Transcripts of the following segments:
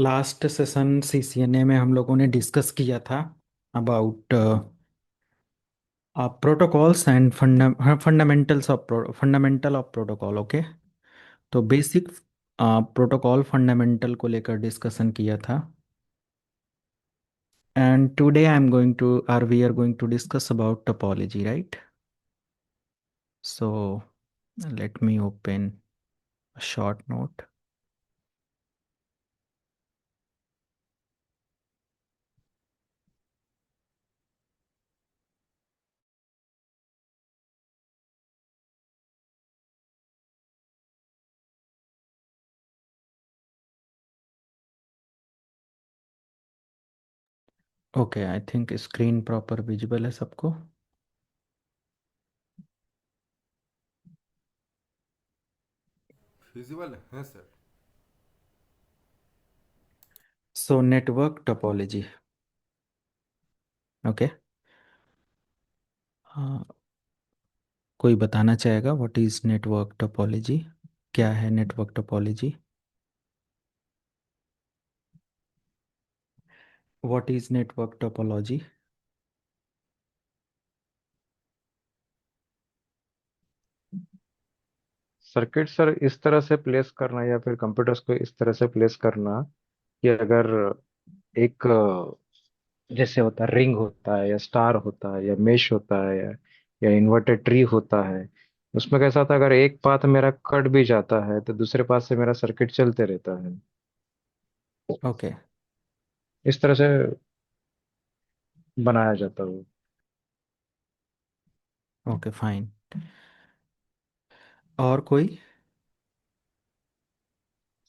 Last session CCNA में हम लोगों ने डिस्कस किया था about protocols and fundamental of protocol. Okay, तो बेसिक प्रोटोकॉल फंडामेंटल को लेकर डिस्कशन किया था। And today I am going to or we are going to discuss about topology, right? So let me open a short note. Okay, I think screen proper visible है सबको। Feasible है sir. So network topology. Okay, कोई बताना चाहेगा what is network topology? क्या है network topology? What is network topology? Circuit sir इस तरह से प्लेस करना या फिर कंप्यूटर्स को इस तरह से प्लेस करना कि अगर एक जैसे होता है रिंग होता है या स्टार होता है या मेश होता है या इन्वर्टेड ट्री होता है। उसमें कैसा होता है, अगर एक पाथ मेरा कट भी जाता है तो दूसरे पाथ से मेरा सर्किट चलते रहता है। ओके। इस तरह से बनाया जाता है वो। Okay, fine. और कोई?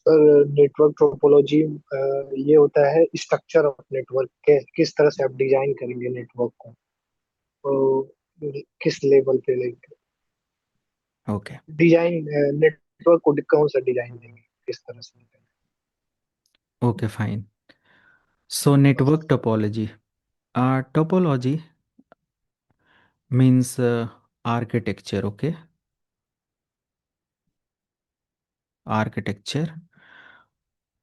सर नेटवर्क टोपोलॉजी ये होता है स्ट्रक्चर ऑफ नेटवर्क के किस तरह से आप डिजाइन करेंगे नेटवर्क को, तो किस लेवल पे लाइक ओके। डिजाइन नेटवर्क को कौन सा डिजाइन देंगे किस तरह से। Okay, fine. So network topology, topology means architecture. Okay, architecture.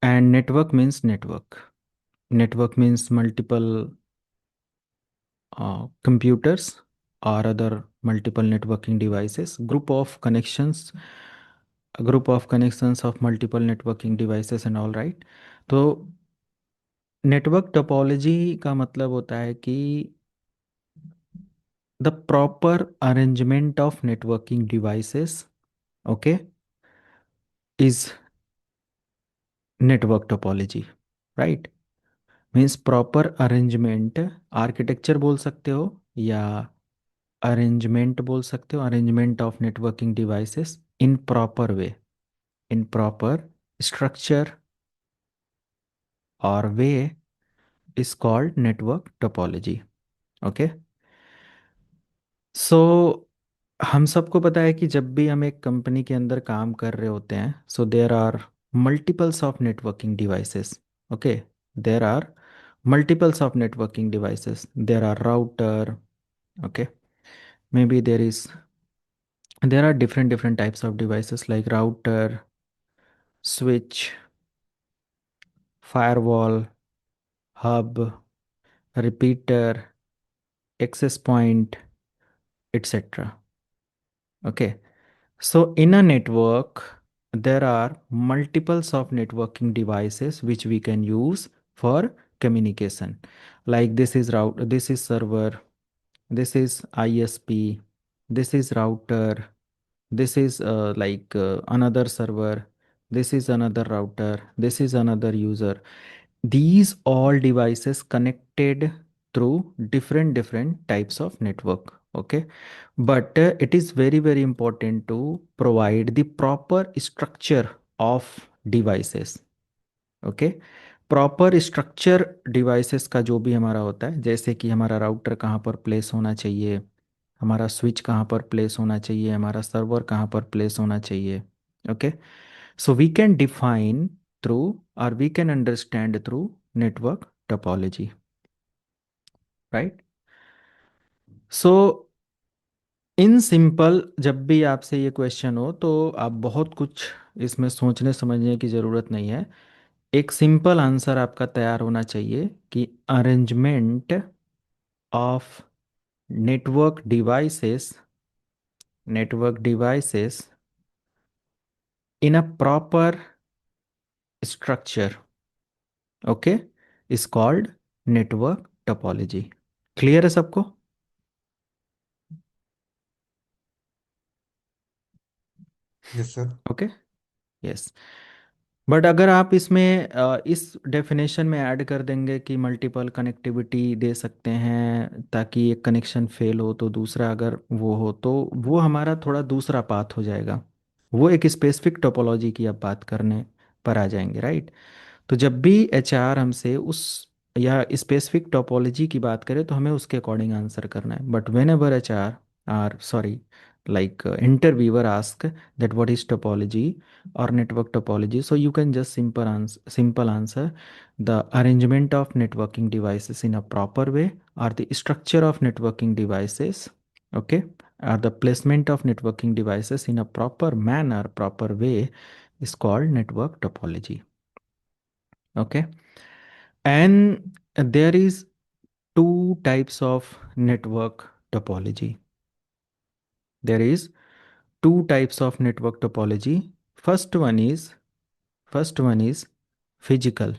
And network means network. Network means multiple computers or other multiple networking devices, group of connections of multiple networking devices and all, right? तो network topology का मतलब होता है कि the proper arrangement of networking devices, okay, is network topology, right? Means proper arrangement, architecture बोल सकते हो या अरेंजमेंट बोल सकते हो, arrangement of networking devices in proper way, in proper structure और way is called network topology. Okay, so हम सबको पता है कि जब भी हम एक कंपनी के अंदर काम कर रहे होते हैं, so there are multiples of networking devices. Okay, there are multiples of networking devices, there are router, okay, maybe there are different types of devices like router, switch, firewall, hub, repeater, access point, etc. Okay, so in a network, there are multiples of networking devices which we can use for communication. Like this is this is server, this is ISP, this is router, this is another server, this is another router, this is another user. These all devices connected through different types of network. Okay, but it is very important to provide the proper structure of devices. Okay, proper structure devices का जो भी हमारा होता है, जैसे कि हमारा router कहाँ पर प्लेस होना चाहिए, हमारा स्विच कहाँ पर प्लेस होना चाहिए, हमारा सर्वर कहाँ पर प्लेस होना चाहिए। Okay, so we can define through और we can understand through network topology, right? So in simple, जब भी आपसे ये क्वेश्चन हो तो आप बहुत कुछ इसमें सोचने समझने की ज़रूरत नहीं है। एक सिंपल आंसर आपका तैयार होना चाहिए कि arrangement of network devices in a proper structure, okay, is called network topology. Clear है सबको? Yes sir. Okay, yes. But अगर आप इसमें इस डेफिनेशन में ऐड कर देंगे कि मल्टीपल कनेक्टिविटी दे सकते हैं ताकि एक कनेक्शन फेल हो तो दूसरा अगर वो हो, तो वो हमारा थोड़ा दूसरा पाथ हो जाएगा। वो एक स्पेसिफिक टोपोलॉजी की आप बात करने पर आ जाएंगे, राइट? तो जब भी एचआर हमसे उस या स्पेसिफिक टोपोलॉजी की बात करें तो हमें उसके अकॉर्डिंग आंसर करना है। But whenever HR or sorry like interviewer ask that what is topology or network topology, so you can just simple answer the arrangement of networking devices in a proper way, or the structure of networking devices, okay, or the placement of networking devices in a proper manner, proper way, is called network topology. Okay, and there is two types of network topology. There is two types of network topology. First one is first one is physical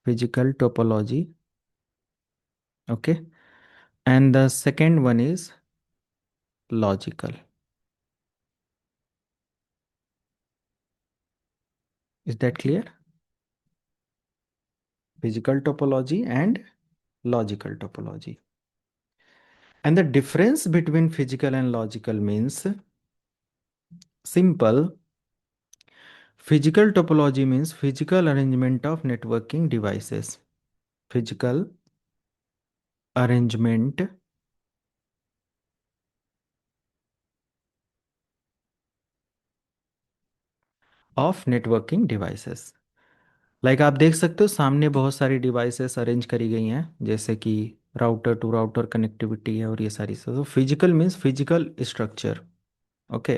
physical topology, okay, and the second one is logical. Is that clear? Physical topology and logical topology. And the difference between physical and logical means simple. Physical topology means physical arrangement of networking devices. Physical arrangement of networking devices. Like आप देख सकते हो सामने बहुत सारी devices arrange करी गई हैं, जैसे कि राउटर टू राउटर कनेक्टिविटी है और ये सारी चीज़। तो physical means physical structure, okay,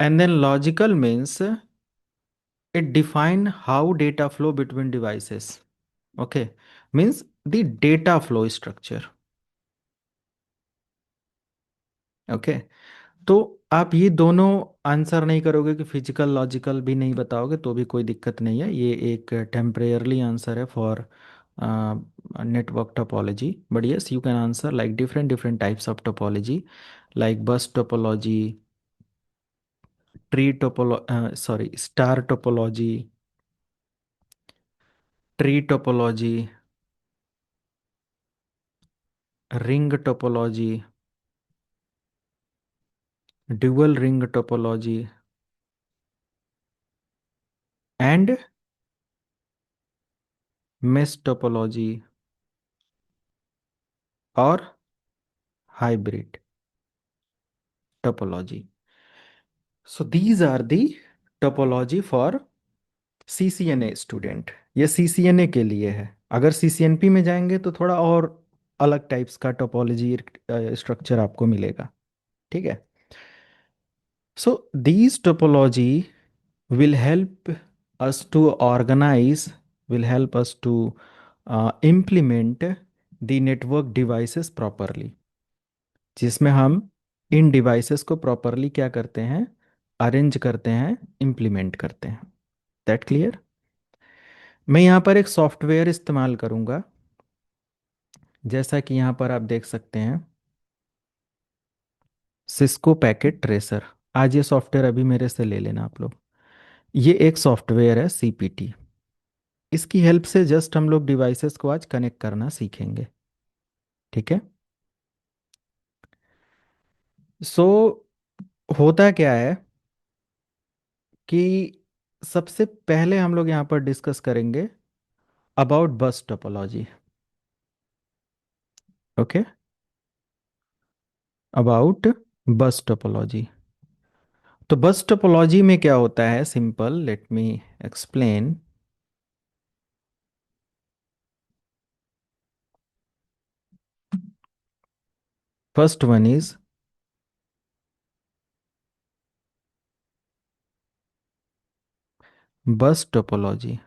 and then logical means it define how data flow between devices, okay, means the data flow structure, okay. तो आप ये दोनों आंसर नहीं करोगे कि फिजिकल लॉजिकल भी नहीं बताओगे तो भी कोई दिक्कत नहीं है, ये एक टेम्परेयरली आंसर है for network topology. But yes, you can answer like different types of topology, like bus topology, star topology, tree topology, ring topology, dual ring topology, and mesh topology or hybrid topology. So these are the topology for CCNA student. ये CCNA के लिए है। अगर CCNP में जाएंगे तो थोड़ा और अलग टाइप्स का टोपोलॉजी स्ट्रक्चर आपको मिलेगा, ठीक है? So these topology will help us to organize, will help us to implement the network devices properly, जिसमें हम इन डिवाइसेस को प्रॉपरली क्या करते हैं, अरेंज करते हैं, इम्प्लीमेंट करते हैं। That clear? मैं यहाँ पर एक सॉफ्टवेयर इस्तेमाल करूँगा, जैसा कि यहाँ पर आप देख सकते हैं, सिस्को पैकेट ट्रेसर। आज ये सॉफ्टवेयर अभी मेरे से ले लेना आप लोग। ये एक सॉफ्टवेयर है CPT। इसकी हेल्प से जस्ट हम लोग डिवाइसेस को आज कनेक्ट करना सीखेंगे, ठीक है? सो होता क्या है कि सबसे पहले हम लोग यहाँ पर डिस्कस करेंगे अबाउट बस टोपोलॉजी, ओके, अबाउट बस टोपोलॉजी। तो बस टोपोलॉजी में क्या होता है, simple, let me explain. First one is बस टोपोलॉजी।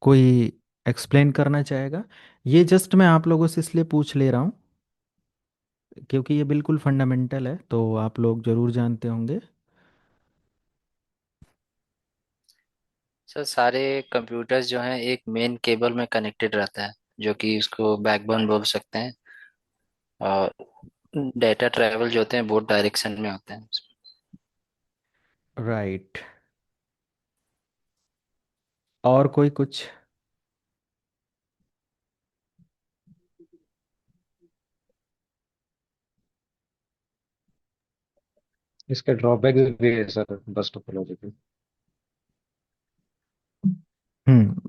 कोई एक्सप्लेन करना चाहेगा? ये जस्ट मैं आप लोगों से इसलिए पूछ ले रहा हूँ क्योंकि ये बिल्कुल फंडामेंटल है, तो आप लोग जरूर जानते होंगे। सर सारे कंप्यूटर्स जो हैं एक मेन केबल में कनेक्टेड रहता है, जो कि उसको बैकबोन बोल सकते हैं। और डेटा ट्रैवल जो होते हैं बोथ डायरेक्शन में होते हैं। राइट। और कोई कुछ? इसके ड्रॉबैक्स भी है सर बस टोपोलॉजी के।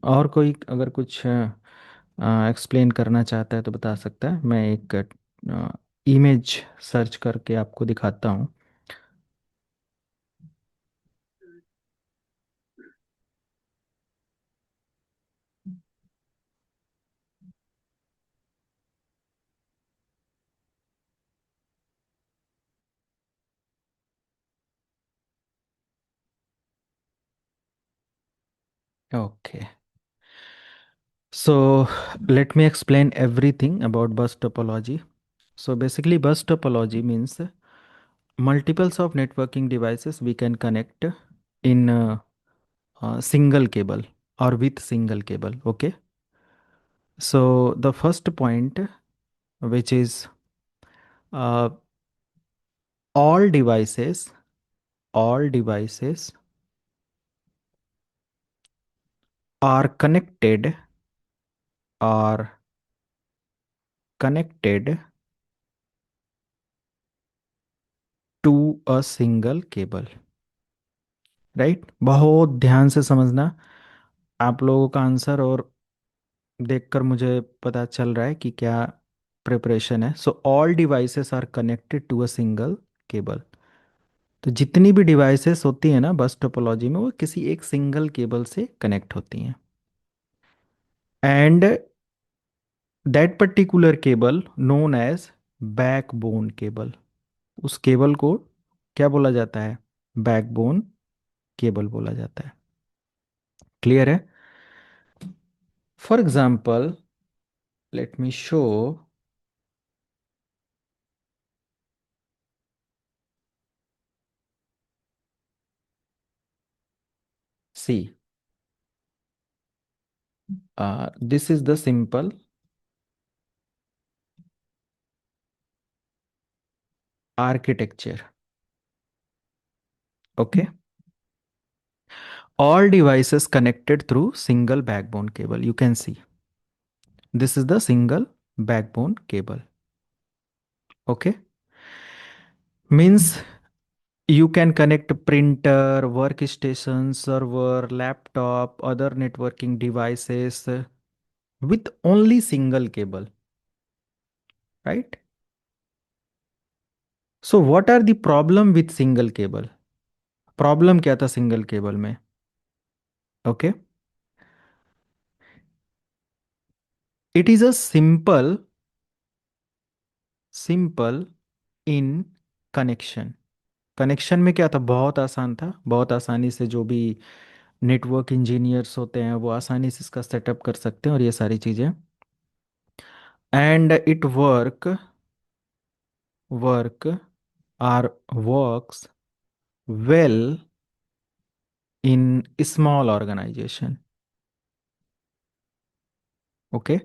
और कोई अगर कुछ एक्सप्लेन करना चाहता है तो बता सकता है। मैं एक इमेज सर्च करके आपको दिखाता हूँ। Okay, so let me explain everything about bus topology. So basically bus topology means multiples of networking devices we can connect in a single cable or with single cable. Okay, so the first point, which is uh, all devices all devices are are connected to a single cable. Right, बहुत ध्यान से समझना। आप लोगों का answer और देखकर मुझे पता चल रहा है कि क्या प्रिपरेशन है। So all devices are connected to a single cable. तो जितनी भी डिवाइसेस होती हैं ना बस टोपोलॉजी में, वो किसी एक सिंगल केबल से कनेक्ट होती हैं। And that particular cable known as backbone cable. उस केबल को क्या बोला जाता है? बैकबोन केबल बोला जाता है। क्लियर है? For example, late me show. See, this is the simple architecture. Okay, all devices connected through single backbone cable. You can see this is the single backbone cable. Okay, means you can connect printer, workstation, server, laptop, other networking devices with only single cable, right? So what are the problem with single cable? Problem क्या था single cable में? Okay, it is a simple in connection. Connection में क्या था? बहुत आसान था, बहुत आसानी से जो भी नेटवर्क इंजीनियर्स होते हैं वो आसानी से इसका सेटअप कर सकते हैं और ये सारी चीज़ें। And it work or works well in small organisation. Okay,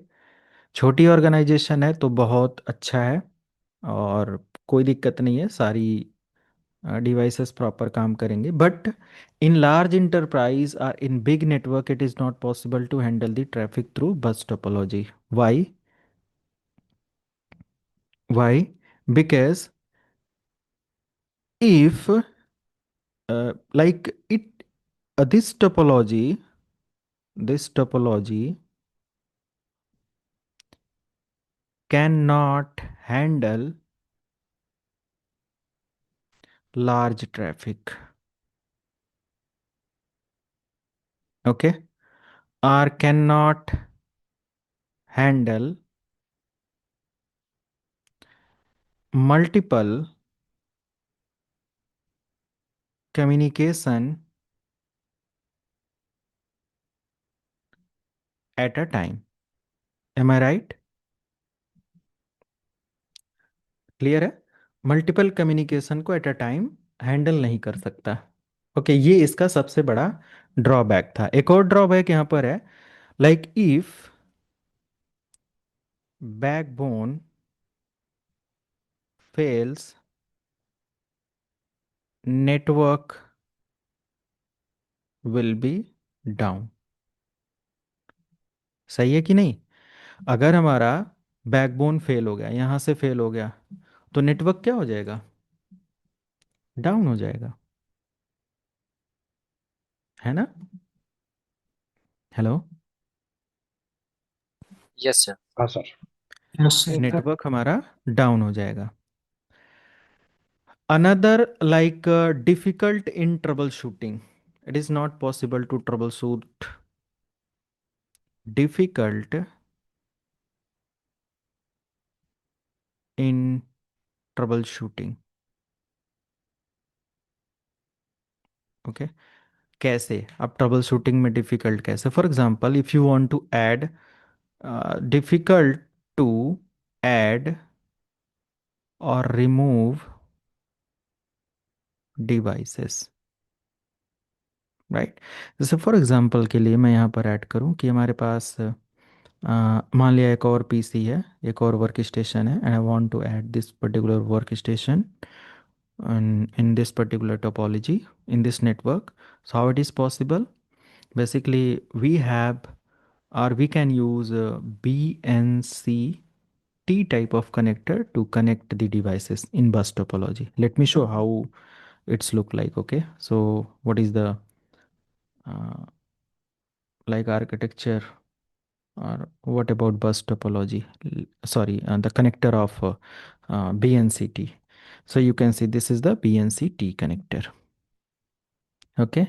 छोटी ऑर्गेनाइजेशन है तो बहुत अच्छा है और कोई दिक्कत नहीं है, सारी डिवाइसेस प्रॉपर काम करेंगे। बट इन लार्ज इंटरप्राइज और in big network it is not possible to handle the traffic through bus topology. Why? Because if like it this topology cannot handle large traffic, okay, or cannot handle multiple communication at a time. Am I right? Clear है? Multiple communication को eight a time handle नहीं कर सकता। Okay, ये इसका सबसे बड़ा drawback था। एक और ड्रॉबैक यहां पर है, like if backbone fails, network will be down. सही है कि नहीं? अगर हमारा बैकबोन फेल हो गया, यहां से फेल हो गया, तो नेटवर्क क्या हो जाएगा? डाउन हो जाएगा, है ना? हेलो? Yes sir. हाँ सर। Yes sir. नेटवर्क हमारा डाउन हो जाएगा। Another, like difficult in troubleshooting. It is not possible to troubleshoot. Difficult in troubleshooting. Okay. कैसे? अब ट्रबल शूटिंग में डिफिकल्ट कैसे? For example, if you want to add, difficult to add और remove devices, right? जैसे for example के लिए मैं यहाँ पर ऐड करूँ कि हमारे पास मान लिया एक और पीसी है, एक और वर्क स्टेशन है, and I want to add this particular workstation in this particular topology in this network. So how it is possible? Basically we have, or we can use BNC T type of connector to connect the devices in bus topology. Let me show how it's look like. Okay, so what is the uh, like architecture, or what about bus topology? Sorry, the connector of BNCT. So you can see this is the BNCT connector. Okay,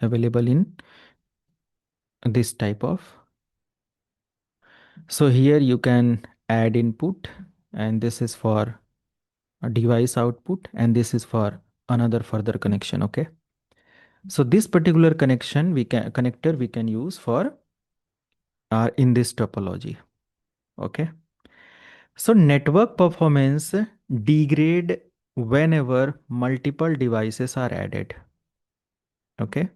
available in this type of. So here you can add input, and this is for a device output, and this is for another further connection. Okay, so this particular connection we can connector we can use for in this topology. Okay, so network performance degrade whenever multiple devices are added. Okay,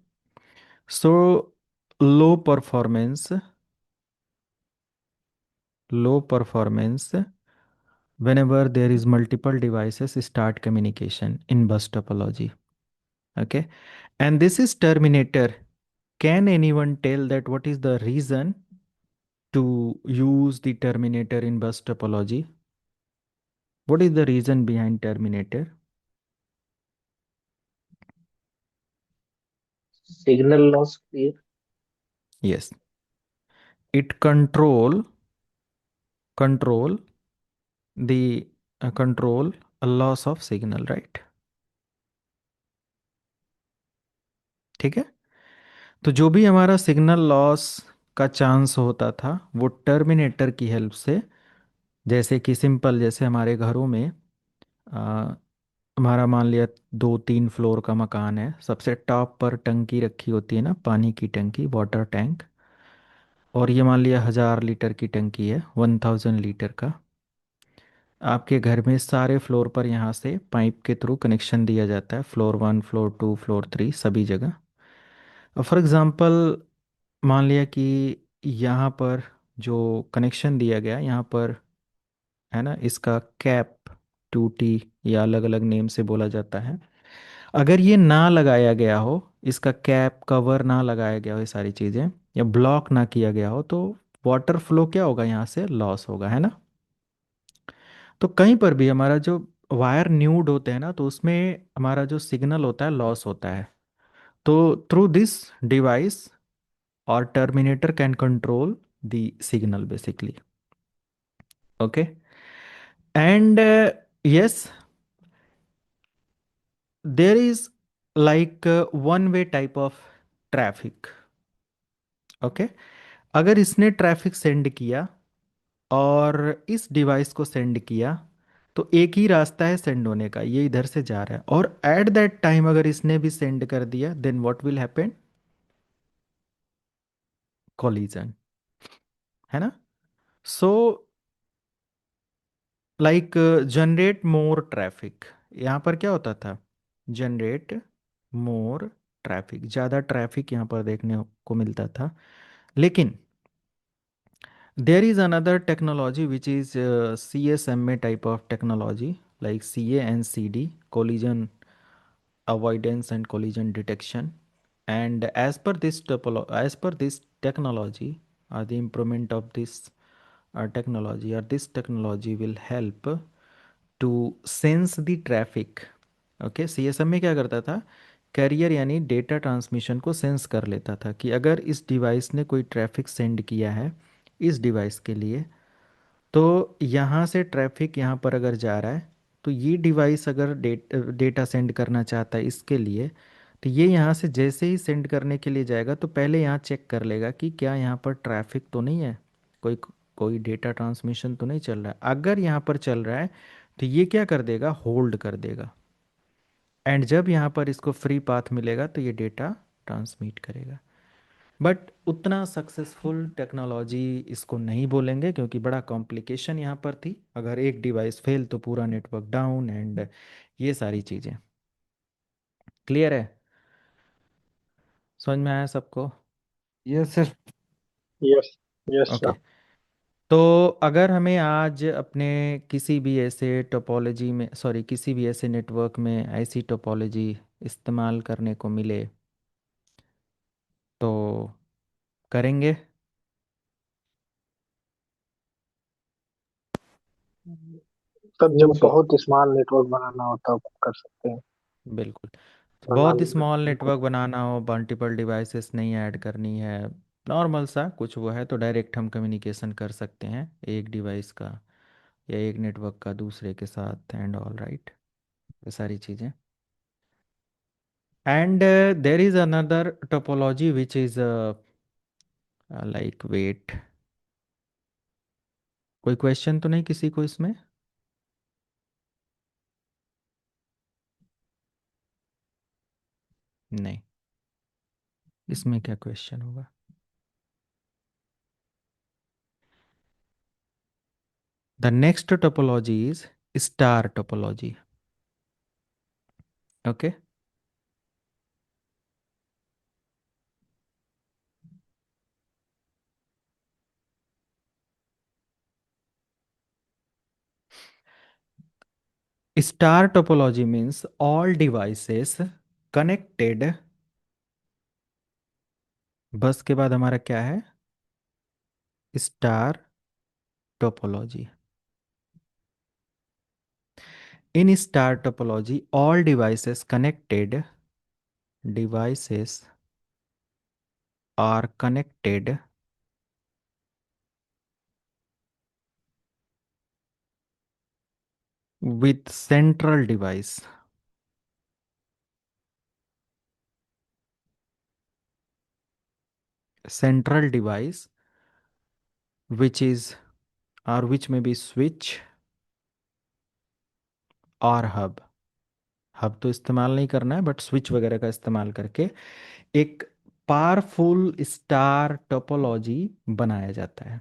so low performance, low performance whenever there is multiple devices start communication in bus topology. Okay, and this is terminator. Can anyone tell that what is the reason to use the terminator in bus topology? What is the reason behind terminator? Signal loss clear. Yes, it control the control a loss of signal, right? ठीक है, तो जो भी हमारा signal loss का chance होता था वो टर्मिनेटर की हेल्प से, जैसे कि सिंपल, जैसे हमारे घरों में आ, हमारा मान लिया 2-3 फ्लोर का मकान है, सबसे टॉप पर टंकी रखी होती है ना, पानी की टंकी, वाटर टैंक, और ये मान लिया 1000 लीटर की टंकी है, 1000 लीटर का। आपके घर में सारे फ्लोर पर यहाँ से पाइप के थ्रू कनेक्शन दिया जाता है, फ्लोर 1, फ्लोर 2, फ्लोर 3, सभी जगह। फॉर एग्ज़ाम्पल, मान लिया कि यहाँ पर जो कनेक्शन दिया गया यहाँ पर है ना, इसका कैप 2T या अलग अलग नेम से बोला जाता है, अगर ये ना लगाया गया हो, इसका कैप कवर ना लगाया गया हो, ये सारी चीज़ें, या ब्लॉक ना किया गया हो, तो वाटर फ्लो क्या होगा, यहाँ से लॉस होगा, है ना? तो कहीं पर भी हमारा जो वायर न्यूड होते हैं ना, तो उसमें हमारा जो सिग्नल होता है लॉस होता है। तो through this device or terminator can control the signal basically. Okay, and yes, there is like one way type of traffic. Okay, अगर इसने ट्रैफिक सेंड किया और इस डिवाइस को सेंड किया, तो एक ही रास्ता है सेंड होने का, ये इधर से जा रहा है, और एट दैट टाइम अगर इसने भी सेंड कर दिया, then what will happen? Collision, है ना? So like generate more traffic, यहाँ पर क्या होता था? जनरेट मोर ट्रैफिक, ज़्यादा ट्रैफिक यहाँ पर देखने को मिलता था। लेकिन there is another technology which is CSMA type of technology, like CA and CD, collision avoidance and collision detection. And as per this technology, the improvement of this technology, or this technology will help to sense the traffic. Okay, CSM में क्या करता था? Career यानी data transmission को sense कर लेता था कि अगर इस डिवाइस ने कोई ट्रैफिक सेंड किया है इस डिवाइस के लिए, तो यहाँ से ट्रैफिक यहाँ पर अगर जा रहा है, तो ये डिवाइस अगर डेटा सेंड करना चाहता है इसके लिए, तो ये यहाँ से जैसे ही सेंड करने के लिए जाएगा तो पहले यहाँ चेक कर लेगा कि क्या यहाँ पर ट्रैफिक तो नहीं है, कोई कोई डेटा ट्रांसमिशन तो नहीं चल रहा है। अगर यहाँ पर चल रहा है तो ये क्या कर देगा? होल्ड कर देगा। एंड जब यहाँ पर इसको फ्री पाथ मिलेगा तो ये डेटा ट्रांसमिट करेगा। बट उतना सक्सेसफुल टेक्नोलॉजी इसको नहीं बोलेंगे, क्योंकि बड़ा कॉम्प्लिकेशन यहाँ पर थी। अगर एक डिवाइस फेल तो पूरा नेटवर्क डाउन, एंड ये सारी चीज़ें। क्लियर है? समझ में आया सबको? Yes sir. Yes, yes okay. Sir. तो अगर हमें आज अपने किसी भी ऐसे टोपोलॉजी में, सॉरी, किसी भी ऐसे नेटवर्क में ऐसी टोपोलॉजी इस्तेमाल करने को मिले तो करेंगे? तब जी जब सर। बहुत स्मॉल नेटवर्क बनाना होता है तब कर सकते हैं, बिल्कुल। तो वरना बहुत स्मॉल बिल्कुल। नेटवर्क बनाना हो, मल्टीपल डिवाइसेस नहीं ऐड करनी है, नॉर्मल सा कुछ वो है, तो डायरेक्ट हम कम्युनिकेशन कर सकते हैं एक डिवाइस का या एक नेटवर्क का दूसरे के साथ, एंड ऑल राइट, ये सारी चीज़ें। And there is another topology which is like wait, कोई क्वेश्चन तो नहीं किसी को इसमें? नहीं, इसमें क्या क्वेश्चन होगा? The next topology is star topology. Okay, star topology means all devices connected, bus के बाद हमारा क्या है? Star topology. In star topology all devices are connected with central device, central device which is, or which may be switch और hub. Hub तो इस्तेमाल नहीं करना है, बट स्विच वगैरह का इस्तेमाल करके एक पावरफुल स्टार टोपोलॉजी बनाया जाता है।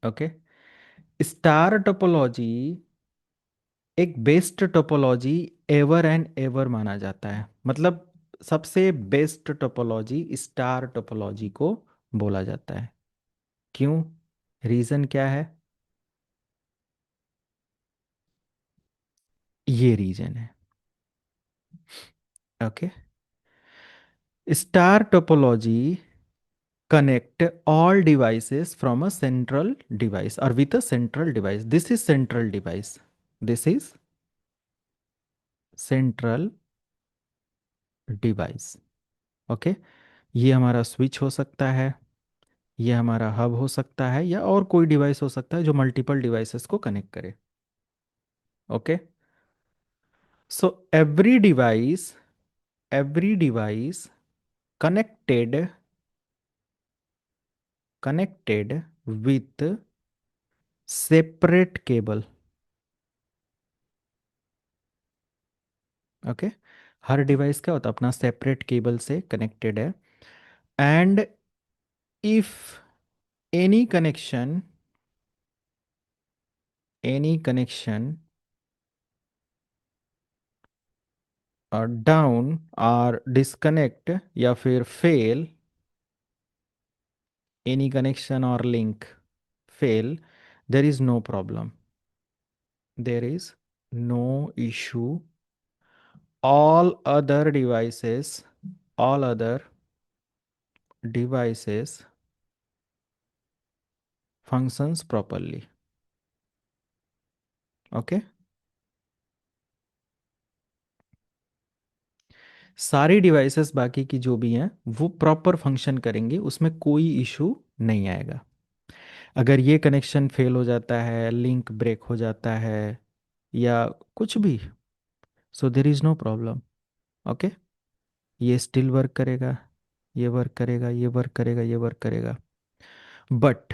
ओके, स्टार टोपोलॉजी एक best topology ever and ever माना जाता है। मतलब सबसे बेस्ट टोपोलॉजी स्टार टोपोलॉजी को बोला जाता है। क्यों? रीजन क्या है? ये रीजन है। Okay, star topology connect all devices from a central device or with a central device. This is central device, this is central device। Okay, ये हमारा स्विच हो सकता है, ये हमारा हब हो सकता है, या और कोई डिवाइस हो सकता है जो मल्टीपल डिवाइसेस को कनेक्ट करे। Okay, so every device connected, connected with separate cable. Okay, her device क्या होता है, अपना सेपरेट केबल से कनेक्टेड है। एंड इफ एनी कनेक्शन और डाउन और डिस्कनेक्ट या फिर फेल, एनी कनेक्शन और link fail, there is no problem, there is no issue, all other devices functions properly. Okay, सारी डिवाइसेस बाकी की जो भी हैं वो प्रॉपर फंक्शन करेंगी, उसमें कोई इशू नहीं आएगा। अगर ये कनेक्शन फेल हो जाता है, लिंक ब्रेक हो जाता है या कुछ भी, so there is no problem. Okay, ये स्टिल वर्क करेगा, ये वर्क करेगा, ये वर्क करेगा, ये वर्क करेगा। But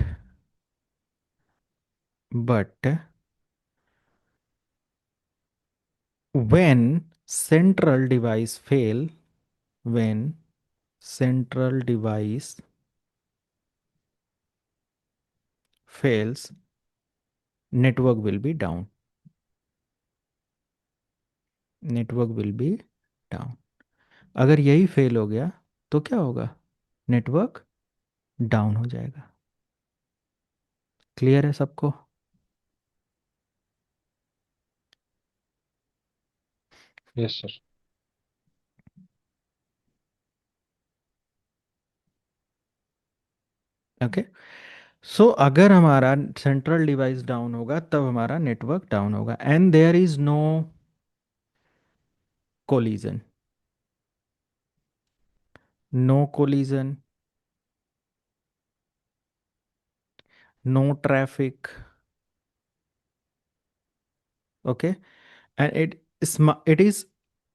but when central device fail, when central device fails, network will be down, network will be down। अगर यही फेल हो गया तो क्या होगा, नेटवर्क डाउन हो जाएगा। क्लियर है सबको? Yes sir. ओके, सो अगर हमारा सेंट्रल डिवाइस डाउन होगा तब हमारा नेटवर्क डाउन होगा, and there is no collision, no collision, no traffic. Okay, and it is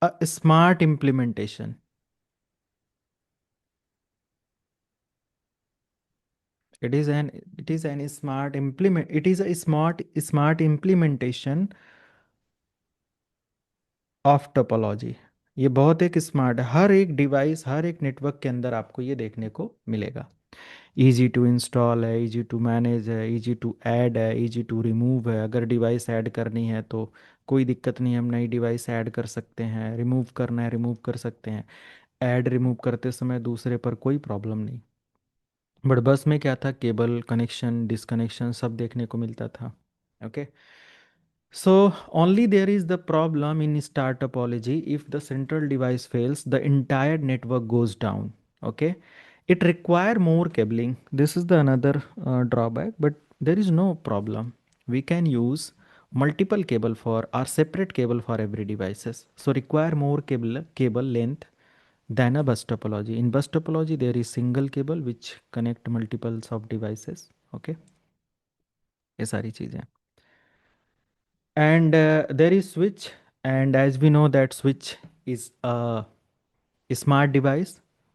a smart implementation, it is an smart implement, it is a smart implementation of topology. ये बहुत एक smart है, हर एक device हर एक network के अंदर आपको ये देखने को मिलेगा। इजी टू इंस्टॉल है, इजी टू मैनेज है, इजी टू ऐड है, इजी टू रिमूव है। अगर डिवाइस ऐड करनी है तो कोई दिक्कत नहीं, हम नई डिवाइस ऐड कर सकते हैं, रिमूव करना है रिमूव कर सकते हैं। ऐड रिमूव करते समय दूसरे पर कोई प्रॉब्लम नहीं। बट बस में क्या था, केबल कनेक्शन डिसकनेक्शन सब देखने को मिलता था। Okay, so only there is the problem in star topology, if the central device fails the entire network goes down. Okay, it require more cabling, this is the another drawback, but there is no problem, we can use multiple cable for or separate cable for every devices, so require more cable length than a bus topology. In bus topology there is single cable which connect multiples of devices. Okay, ये सारी चीजें। And there is switch, and as we know that switch is a smart device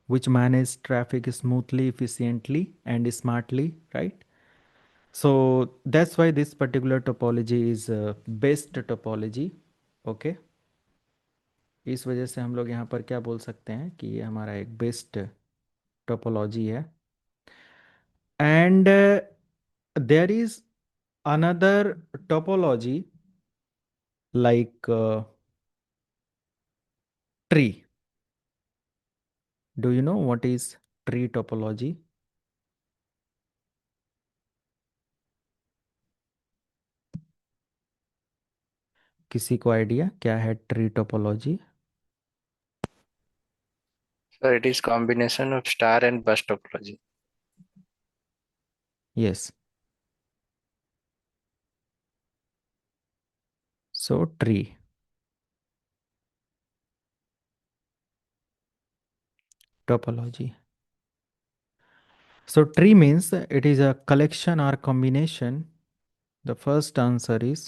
which manages traffic smoothly, efficiently and smartly, right? So that's why this particular topology is best topology. Okay, इस वजह से हम लोग यहाँ पर क्या बोल सकते हैं कि ये हमारा एक बेस्ट टोपोलॉजी है। And there is another topology like tree. Do you know what is tree topology? किसी को आइडिया क्या है tree topology? Sir it is combination of star and बस topology. Yes, so tree topology. So tree means it is a collection or combination. The first answer is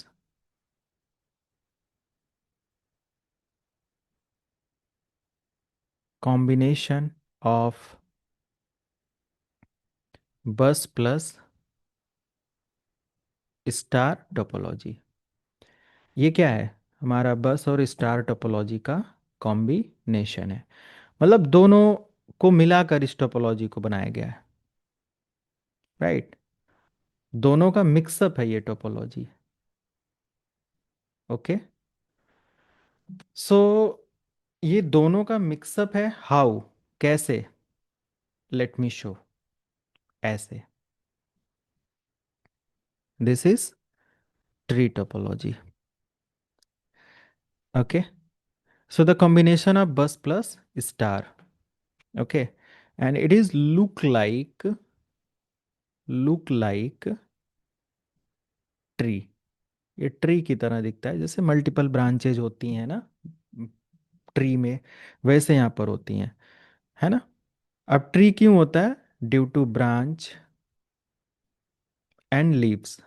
combination of bus plus star topology. ये क्या है? हमारा बस और star topology का combination है। मतलब दोनों को मिलाकर इस टोपोलॉजी को बनाया गया है, राइट। दोनों का मिक्सअप है ये टोपोलॉजी। ओके, सो ये दोनों का मिक्सअप है। हाउ? कैसे? Let me show. ऐसे। This is tree topology. Okay, so the combination of bus plus star, okay, and it is look like tree। ये ट्री की तरह दिखता है, जैसे मल्टीपल ब्रांचेज होती हैं ना ट्री में, वैसे यहाँ पर होती हैं, है ना। अब ट्री क्यों होता है? Due to branch and leaves.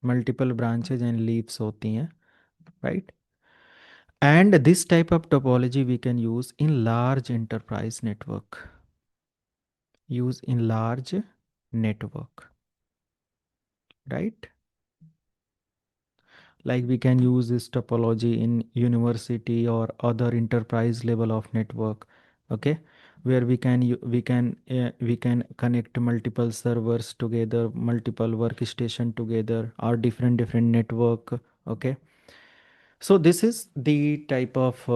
Multiple branches and leaves होती हैं, right. And this type of topology we can use in large enterprise network, use in large network, right? Like we can use this topology in university or other enterprise level of network, okay, where we can connect multiple servers together, multiple workstation together, or different network, okay. So this is the type of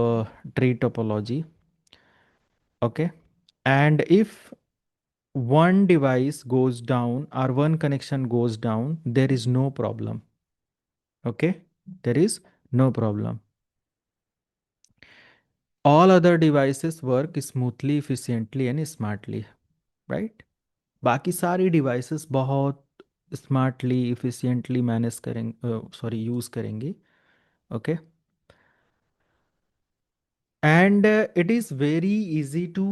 tree topology, okay. And if one device goes down or one connection goes down, there is no problem, okay. There is no problem. All other devices work smoothly, efficiently and smartly, right? बाकी सारी devices बहुत smartly, efficiently manage करेंगे, sorry use करेंगी, okay? And it is very easy to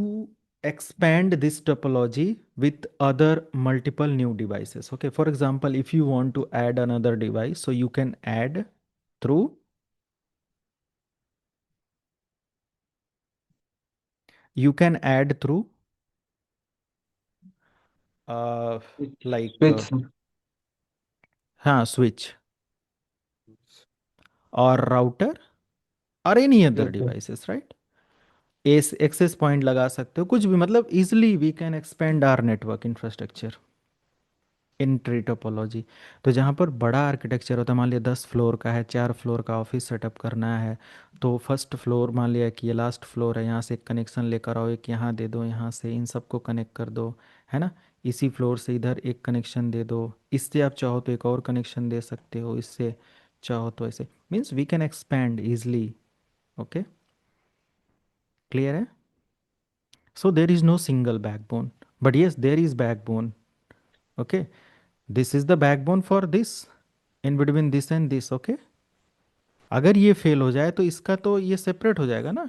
expand this topology with other multiple new devices, okay? For example, if you want to add another device, so you can add through you can add through uh, like Switch. हाँ switch or router or any other Yes, sir. devices, right? As access point लगा सकते हो, कुछ भी, मतलब easily we can expand our network infrastructure in tree topology. तो जहाँ पर बड़ा आर्किटेक्चर होता है, मान लिया 10 फ्लोर का है, 4 फ्लोर का ऑफिस सेटअप करना है, तो फर्स्ट फ्लोर मान लिया कि ये लास्ट फ्लोर है, यहाँ से एक कनेक्शन लेकर आओ, एक यहाँ दे दो, यहाँ से इन सबको कनेक्ट कर दो, है ना। इसी फ्लोर से इधर एक कनेक्शन दे दो, इससे आप चाहो तो एक और कनेक्शन दे सकते हो, इससे चाहो तो ऐसे, means we can expand easily, okay. Clear है? So there is no single backbone, but yes, there is backbone. Okay, this is the backbone for this, in between this and this. Okay, अगर ये fail हो जाए तो इसका तो ये separate हो जाएगा ना।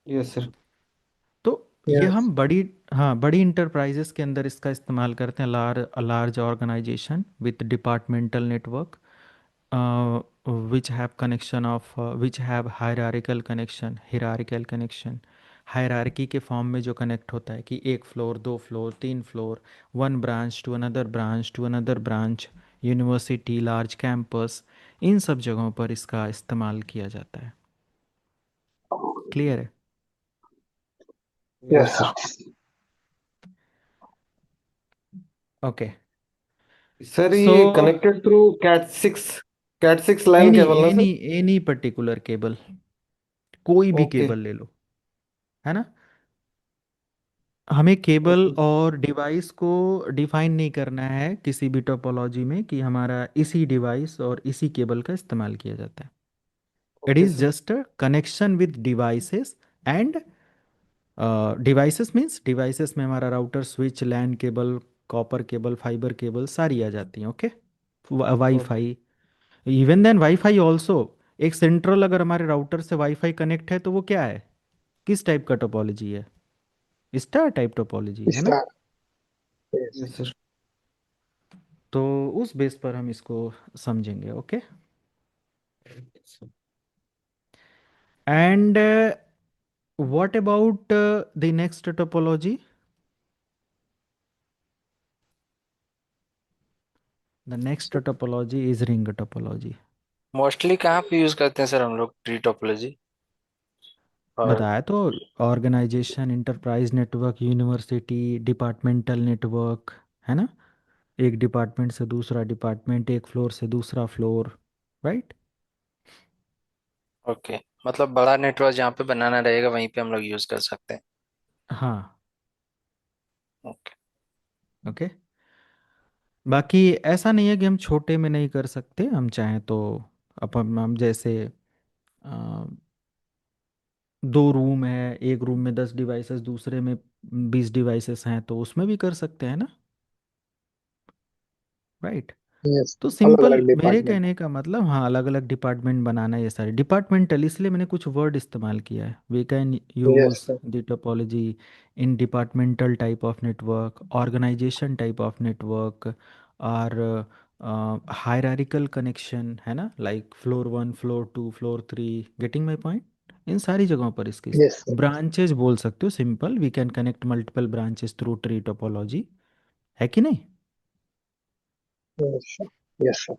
Yes, sir. तो ये यस। हम बड़ी, हाँ, बड़ी इंटरप्राइजेस के अंदर इसका इस्तेमाल करते हैं। Large organisation with departmental network which have connection of which have hierarchical connection hierarchy के फॉर्म में जो कनेक्ट होता है कि एक floor, 2 floor, 3 floor, one branch to another branch to another branch, university, large campus, इन सब जगहों पर इसका इस्तेमाल किया जाता है। क्लियर है? Yes Yes. Sir. Okay, Sir, सो ये connected through Cat6 LAN any cable ना any sir? Any particular cable, कोई भी Okay. केबल ले लो, है ना। हमें केबल Okay. और डिवाइस को डिफाइन नहीं करना है किसी भी टोपोलॉजी में कि हमारा इसी डिवाइस और इसी केबल का इस्तेमाल किया जाता है। It Okay, is sir. Just a connection with devices and devices means devices में हमारा router, switch, LAN cable, copper cable, fibre cable सारी आ जाती हैं, okay. Okay. Wifi, even then wifi also. एक सेंट्रल अगर हमारे राउटर से वाईफाई कनेक्ट है तो वो क्या है, किस टाइप का टोपोलॉजी है? स्टार टाइप टोपोलॉजी है ना। स्टार। यस। Yes, sir. तो उस बेस पर हम इसको समझेंगे, okay. And what about the next topology? The next topology is ring topology. Mostly कहाँ पे यूज करते हैं सर हम लोग ट्री टोपोलॉजी? और बताया तो, organisation, enterprise network, university, departmental network, है ना? एक डिपार्टमेंट से दूसरा डिपार्टमेंट, एक फ्लोर से दूसरा फ्लोर, राइट? ओके, मतलब बड़ा नेटवर्क जहाँ पे बनाना रहेगा वहीं पे हम लोग यूज कर सकते हैं। हाँ। ओके। ओके। बाकी ऐसा नहीं है कि हम छोटे में नहीं कर सकते, हम चाहें तो अपन हम जैसे 2 रूम है, एक रूम में 10 डिवाइसेस, दूसरे में 20 डिवाइसेस हैं, तो उसमें भी कर सकते हैं ना, राइट? यस, तो अलग सिंपल अलग मेरे डिपार्टमेंट। कहने का मतलब, हाँ, अलग अलग डिपार्टमेंट बनाना, ये सारे डिपार्टमेंटल, इसलिए मैंने कुछ वर्ड इस्तेमाल किया है। We can yes use sir. The topology in departmental type of network, organisation type of network, और हायरार्किकल कनेक्शन, है ना, like floor 1, floor 2, floor 3। Getting my point? इन सारी जगहों पर इसकी यस सर। ब्रांचेज बोल सकते हो, simple we can connect multiple branches through tree topology, है कि नहीं? Yes sir. Yes sir.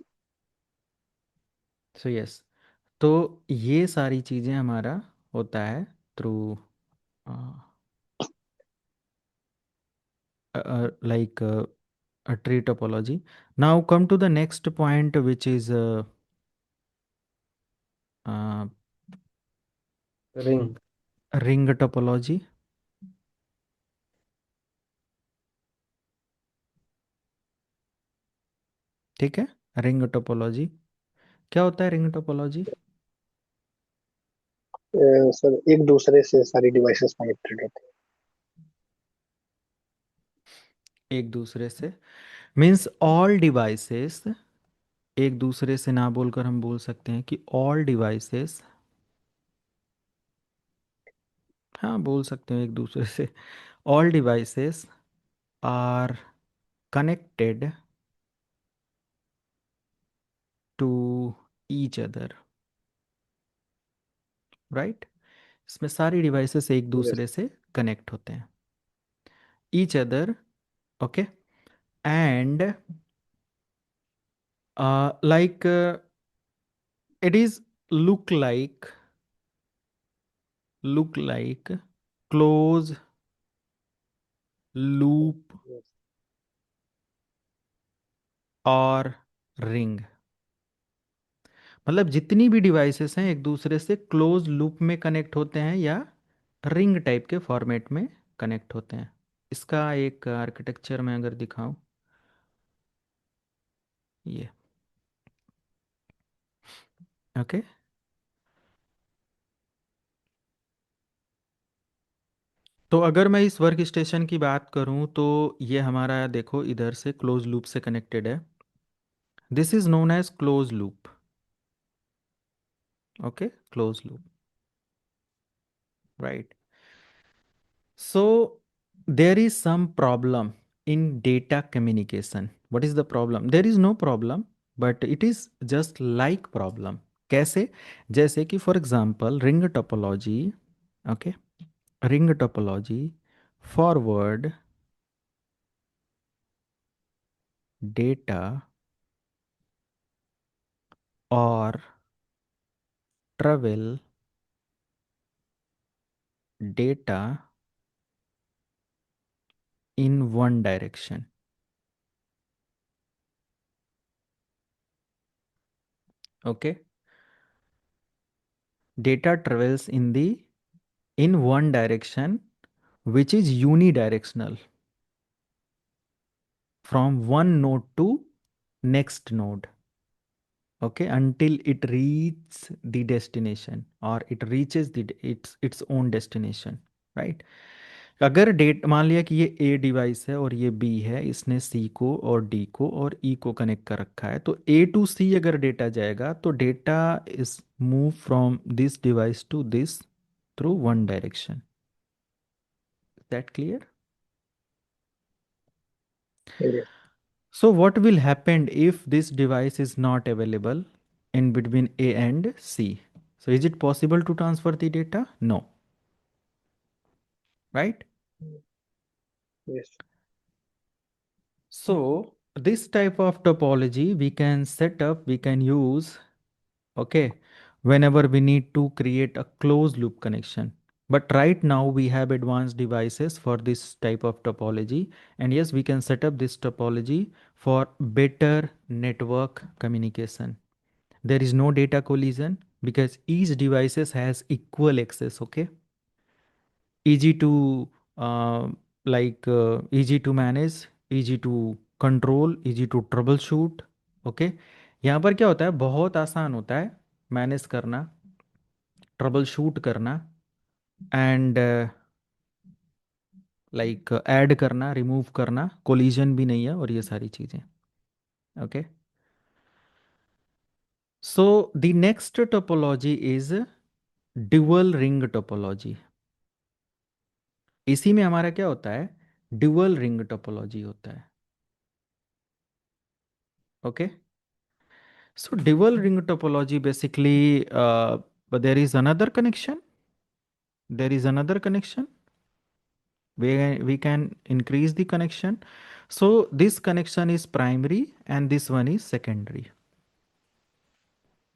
So yes. तो ये सारी चीज़ें हमारा होता है through like a tree topology. Now come to the next point, which is uh, ring. ring topology. ठीक है, रिंग टोपोलॉजी क्या होता है? रिंग टोपोलॉजी सर एक दूसरे से सारी डिवाइसेस कनेक्टेड होते एक दूसरे से मीन्स ऑल डिवाइसेस, एक दूसरे से ना बोलकर हम बोल सकते हैं कि ऑल डिवाइसेस, हाँ बोल सकते हैं एक दूसरे से, all devices are connected to each other, right? इसमें सारी डिवाइसेस एक हैं। यस। दूसरे से कनेक्ट होते हैं, each other, okay, and like it is look like close loop yes. और रिंग। मतलब जितनी भी डिवाइसेस हैं एक दूसरे से क्लोज लूप में कनेक्ट होते हैं या रिंग टाइप के फॉर्मेट में कनेक्ट होते हैं। इसका एक आर्किटेक्चर में अगर दिखाऊं, ये, ओके। तो अगर मैं इस वर्क स्टेशन की बात करूं तो ये हमारा, देखो, इधर से क्लोज लूप से कनेक्टेड है। This is known as close loop, okay, close loop, right? So there is some problem in data communication. What is the problem? There is no problem, but it is just like problem. कैसे? जैसे कि for example ring topology, okay, ring topology forward data और travel data in one direction, okay? Data travels in one direction, which is unidirectional, from one node to next node, okay, until it reaches the destination, or it reaches its own destination, right? अगर date मान लिया कि ये a device है और ये B है, इसने सी को और डी को और ई को कनेक्ट कर रखा है, तो ए टू सी अगर डेटा जाएगा तो data is move from this device to this through one direction. That clear? Yes. So what will happen if this device is not available in between A and C? So is it possible to transfer the data? No, right? Yes. So This type of topology we can set up, we can use, okay, whenever we need to create a closed loop connection. But right now we have advanced devices for this type of topology, and yes, we can set up this topology for better network communication. There is no data collision because each devices has equal access, okay, easy to easy to manage, easy to control, easy to troubleshoot, okay. यहाँ पर क्या होता है, बहुत आसान होता है manage करना, ट्रबल शूट करना, एंड ऐड करना, रिमूव करना, कोलिजन भी नहीं है, और ये सारी चीज़ें, okay. So the next topology is dual ring topology. इसी में हमारा क्या होता है, ड्यूअल रिंग टोपोलॉजी होता है, okay. So dual ring topology basically, but there is another connection. There is another connection. We can increase the connection. So this connection is primary and this one is secondary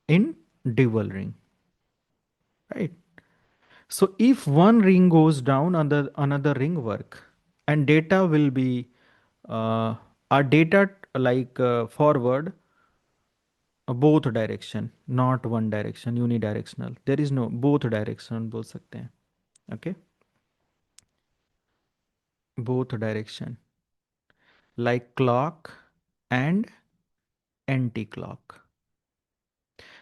in dual ring, right? So if one ring goes down, another ring work, and data will be our data forward both direction, not one direction, unidirectional. There is no both direction बोल सकते हैं, okay, both direction, like clock and anti-clock.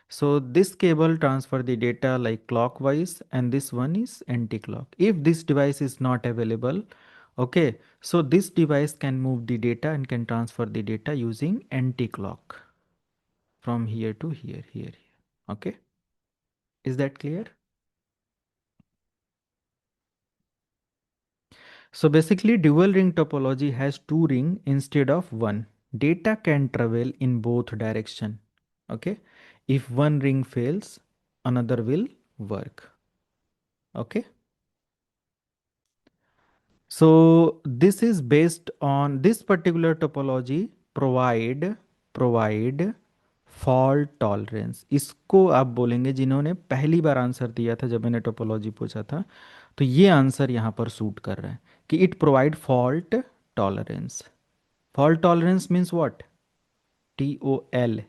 So this cable transfer the data like clockwise, and this one is anti-clock. If this device is not available, okay, so this device can move the data and can transfer the data using anti-clock from here to here, here, okay. Is that clear? So basically dual ring topology has two ring instead of one. Data can travel in both direction. Okay. If one ring fails, another will work. Okay. So this is based on this particular topology provide fault tolerance. इसको आप बोलेंगे, जिन्होंने पहली बार answer दिया था जब मैंने topology पूछा था, तो ये आंसर यहाँ पर सूट कर रहा है कि it provide fault tolerance. Fault tolerance means what, TOLERANCE,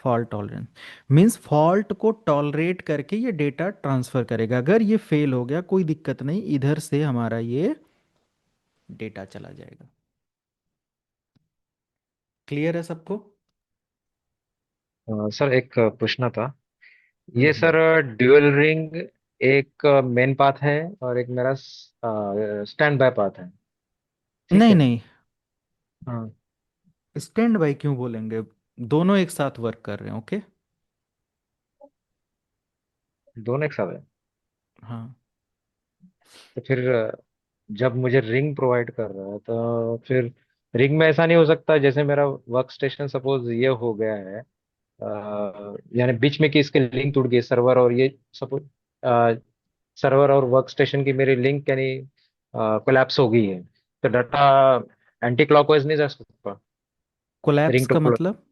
fault tolerance means fault को टॉलरेट करके ये डेटा ट्रांसफर करेगा। अगर ये फेल हो गया कोई दिक्कत नहीं, इधर से हमारा ये डेटा चला जाएगा। क्लियर है सबको? सर एक पूछना था। ये हम्म। सर ड्यूअल रिंग एक मेन पाथ है और एक मेरा स्टैंड बाय पाथ है, ठीक नहीं है। नहीं, हाँ, स्टैंड बाय क्यों बोलेंगे, दोनों एक साथ वर्क कर रहे हैं, ओके। दोनों एक साथ है। हाँ, तो फिर जब मुझे रिंग प्रोवाइड कर रहा है तो फिर रिंग में ऐसा नहीं हो सकता जैसे मेरा वर्क स्टेशन सपोज ये हो गया है, यानी बीच में कि इसके लिंक टूट गई सर्वर और ये सपोज सर्वर और वर्क स्टेशन की मेरी लिंक यानी कोलैप्स हो गई है, तो डाटा एंटी क्लॉकवाइज नहीं जा सकता। कोलैप्स रिंग का टोपोलॉजी मतलब?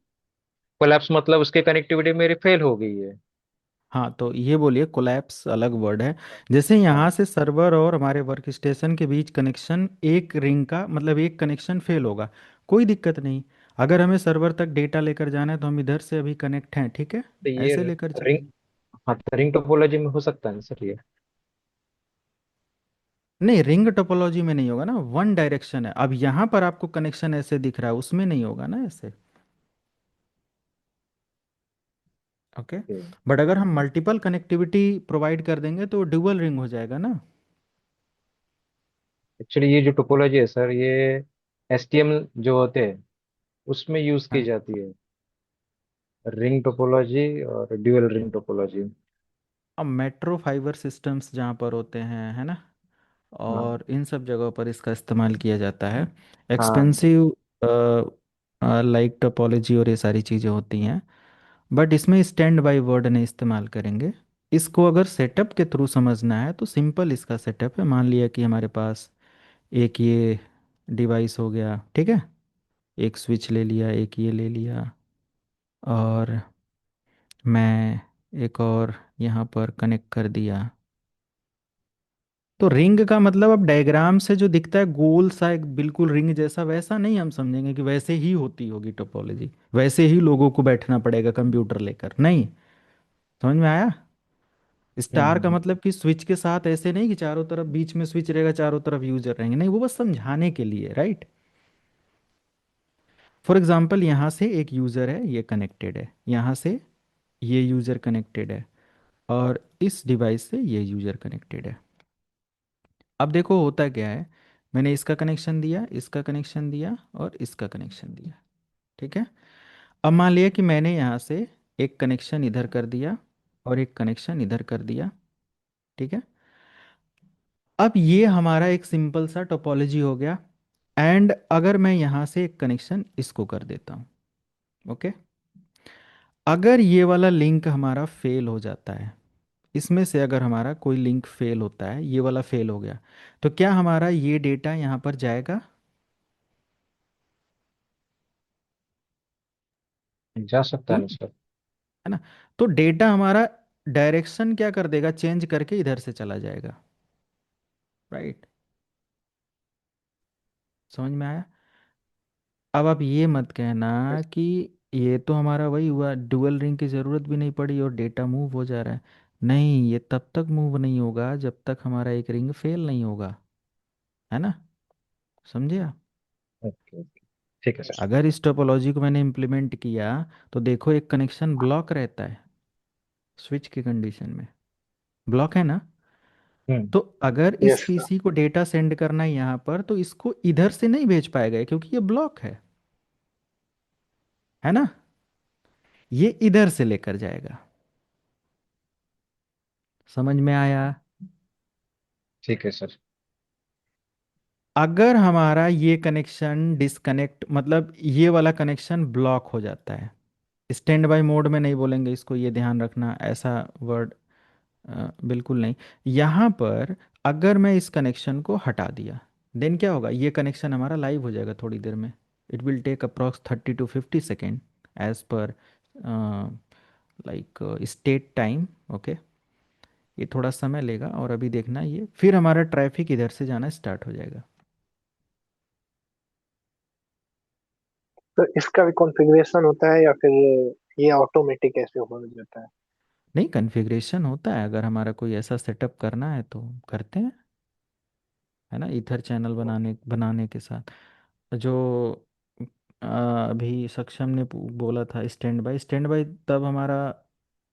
कोलैप्स मतलब उसकी कनेक्टिविटी मेरी फेल हो गई है। हाँ, तो ये बोलिए, कोलैप्स अलग वर्ड है। जैसे यहाँ हाँ, से सर्वर और हमारे वर्क स्टेशन के बीच कनेक्शन, एक रिंग का मतलब एक कनेक्शन फेल होगा, कोई दिक्कत नहीं। अगर हमें सर्वर तक डेटा लेकर जाना है तो हम इधर से अभी कनेक्ट हैं, ठीक है, तो ये ऐसे लेकर रिंग, चलेंगे। हाँ तो रिंग टोपोलॉजी में हो सकता है ना सर ये। नहीं, रिंग टोपोलॉजी में नहीं होगा ना, वन डायरेक्शन है। अब यहाँ पर आपको कनेक्शन ऐसे दिख रहा है, उसमें नहीं होगा ना ऐसे, ओके। बट अगर हम मल्टीपल कनेक्टिविटी प्रोवाइड कर देंगे तो ड्यूअल रिंग हो जाएगा ना। एक्चुअली ये जो टोपोलॉजी है सर, ये एसटीएम जो होते हैं उसमें यूज की हाँ, जाती है, रिंग टोपोलॉजी और ड्यूअल रिंग टोपोलॉजी। अब मेट्रो फाइबर सिस्टम्स जहाँ पर होते हैं, है ना, हाँ, और इन सब जगहों पर इसका इस्तेमाल किया जाता है। हाँ, एक्सपेंसिव लाइक टोपोलॉजी और ये सारी चीज़ें होती हैं, बट इसमें स्टैंड बाय वर्ड नहीं इस्तेमाल करेंगे। इसको अगर सेटअप के थ्रू समझना है तो सिंपल इसका सेटअप है। मान लिया कि हमारे पास एक ये डिवाइस हो गया, ठीक है। एक स्विच ले लिया, एक ये ले लिया, और मैं एक और यहाँ पर कनेक्ट कर दिया। तो रिंग का मतलब अब डायग्राम से जो दिखता है गोल सा एक बिल्कुल रिंग जैसा, वैसा नहीं हम समझेंगे कि वैसे ही होती होगी टोपोलॉजी, वैसे ही लोगों को बैठना पड़ेगा कंप्यूटर लेकर, नहीं। समझ में आया? स्टार का हम्म। मतलब कि स्विच के साथ ऐसे नहीं कि चारों तरफ बीच में स्विच रहेगा, चारों तरफ यूजर रहेंगे, नहीं, वो बस समझाने के लिए, राइट। फॉर एग्जाम्पल यहाँ से एक यूजर है, ये कनेक्टेड है, यहाँ से ये यूजर कनेक्टेड है, और इस डिवाइस से ये यूजर कनेक्टेड है। अब देखो होता क्या है, मैंने इसका कनेक्शन दिया, इसका कनेक्शन दिया, और इसका कनेक्शन दिया, ठीक है। अब मान लिया कि मैंने यहाँ से एक कनेक्शन इधर कर दिया और एक कनेक्शन इधर कर दिया, ठीक है। अब ये हमारा एक सिंपल सा टोपोलॉजी हो गया। एंड अगर मैं यहाँ से एक कनेक्शन इसको कर देता हूँ, ओके, अगर ये वाला लिंक हमारा फेल हो जाता है, इसमें से अगर हमारा कोई लिंक फेल होता है, ये वाला फेल हो गया, तो क्या हमारा ये डेटा यहाँ पर जाएगा? जा सकता है क्यों? ना सर। है ना? तो डेटा हमारा डायरेक्शन क्या कर देगा, चेंज करके इधर से चला जाएगा, राइट। समझ में आया? अब आप ये मत कहना कि ये तो हमारा वही हुआ, डुअल रिंग की ज़रूरत भी नहीं पड़ी और डेटा मूव हो जा रहा है। नहीं, ये तब तक मूव नहीं होगा जब तक हमारा एक रिंग फेल नहीं होगा, है ना? समझे आप? ओके ओके, ठीक है सर। अगर इस टोपोलॉजी को मैंने इम्प्लीमेंट किया तो देखो एक कनेक्शन ब्लॉक रहता है, स्विच की कंडीशन में ब्लॉक है ना। हम्म। तो अगर इस यस सर। पीसी को डेटा सेंड करना है यहाँ पर, तो इसको इधर से नहीं भेज पाएगा क्योंकि ये ब्लॉक है ना। ये इधर से लेकर जाएगा। समझ में आया? ठीक है सर। अगर हमारा ये कनेक्शन डिस्कनेक्ट, मतलब ये वाला कनेक्शन ब्लॉक हो जाता है, स्टैंड बाय मोड में नहीं बोलेंगे इसको, ये ध्यान रखना, ऐसा वर्ड बिल्कुल नहीं। यहाँ पर अगर मैं इस कनेक्शन को हटा दिया, देन क्या होगा, ये कनेक्शन हमारा लाइव हो जाएगा थोड़ी देर में। It will take approx 30 to 50 second as per like state time, okay. ये थोड़ा समय लेगा, और अभी देखना ये फिर हमारा ट्रैफिक इधर से जाना स्टार्ट हो जाएगा। तो इसका भी कॉन्फ़िगरेशन होता है या फिर ये ऑटोमेटिक ऐसे हो जाता है? नहीं, कॉन्फ़िगरेशन होता है, अगर हमारा कोई ऐसा सेटअप करना है तो करते हैं, है ना, ईथर चैनल बनाने बनाने के साथ। जो अभी सक्षम ने बोला था स्टैंड बाय तब हमारा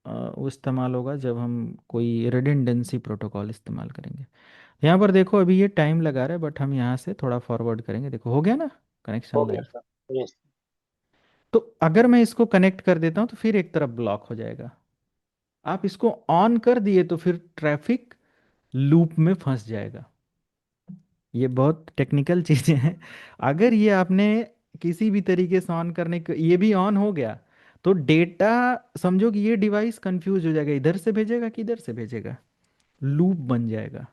वो इस्तेमाल होगा जब हम कोई रिडंडेंसी प्रोटोकॉल इस्तेमाल करेंगे। यहाँ पर देखो अभी ये टाइम लगा रहा है, बट हम यहाँ से थोड़ा फॉरवर्ड करेंगे, देखो हो गया ना हो कनेक्शन गया लाइव। सर। यस। तो अगर मैं इसको कनेक्ट कर देता हूँ तो फिर एक तरफ ब्लॉक हो जाएगा। आप इसको ऑन कर दिए तो फिर ट्रैफिक लूप में फंस जाएगा। ये बहुत टेक्निकल चीज़ें हैं। अगर ये आपने किसी भी तरीके से ऑन करने के, ये भी ऑन हो गया, तो डेटा समझो कि ये डिवाइस कंफ्यूज हो जाएगा, इधर से भेजेगा कि इधर से भेजेगा, लूप बन जाएगा,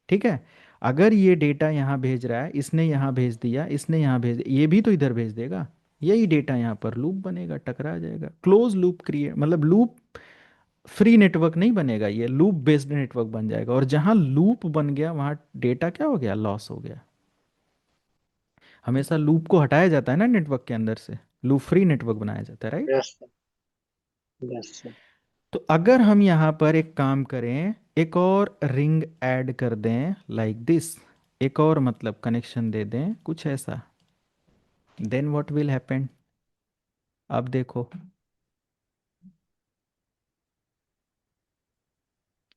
ठीक है। अगर ये डेटा यहाँ भेज रहा है, इसने यहाँ भेज दिया, इसने यहाँ भेज, ये भी तो इधर भेज देगा, यही डेटा यहाँ पर लूप बनेगा, टकरा जाएगा, क्लोज लूप क्रिएट, मतलब लूप फ्री नेटवर्क नहीं बनेगा, ये लूप बेस्ड नेटवर्क बन जाएगा। और जहाँ लूप बन गया वहाँ डेटा क्या हो गया, लॉस हो गया। हमेशा लूप को हटाया जाता है ना नेटवर्क के अंदर से, लूप फ्री नेटवर्क बनाया जाता है, right. Yes sir. Yes sir. तो अगर हम यहाँ पर एक काम करें, एक और रिंग ऐड कर दें लाइक दिस, एक और मतलब कनेक्शन दे दें कुछ ऐसा, देन व्हाट विल हैपन? अब देखो,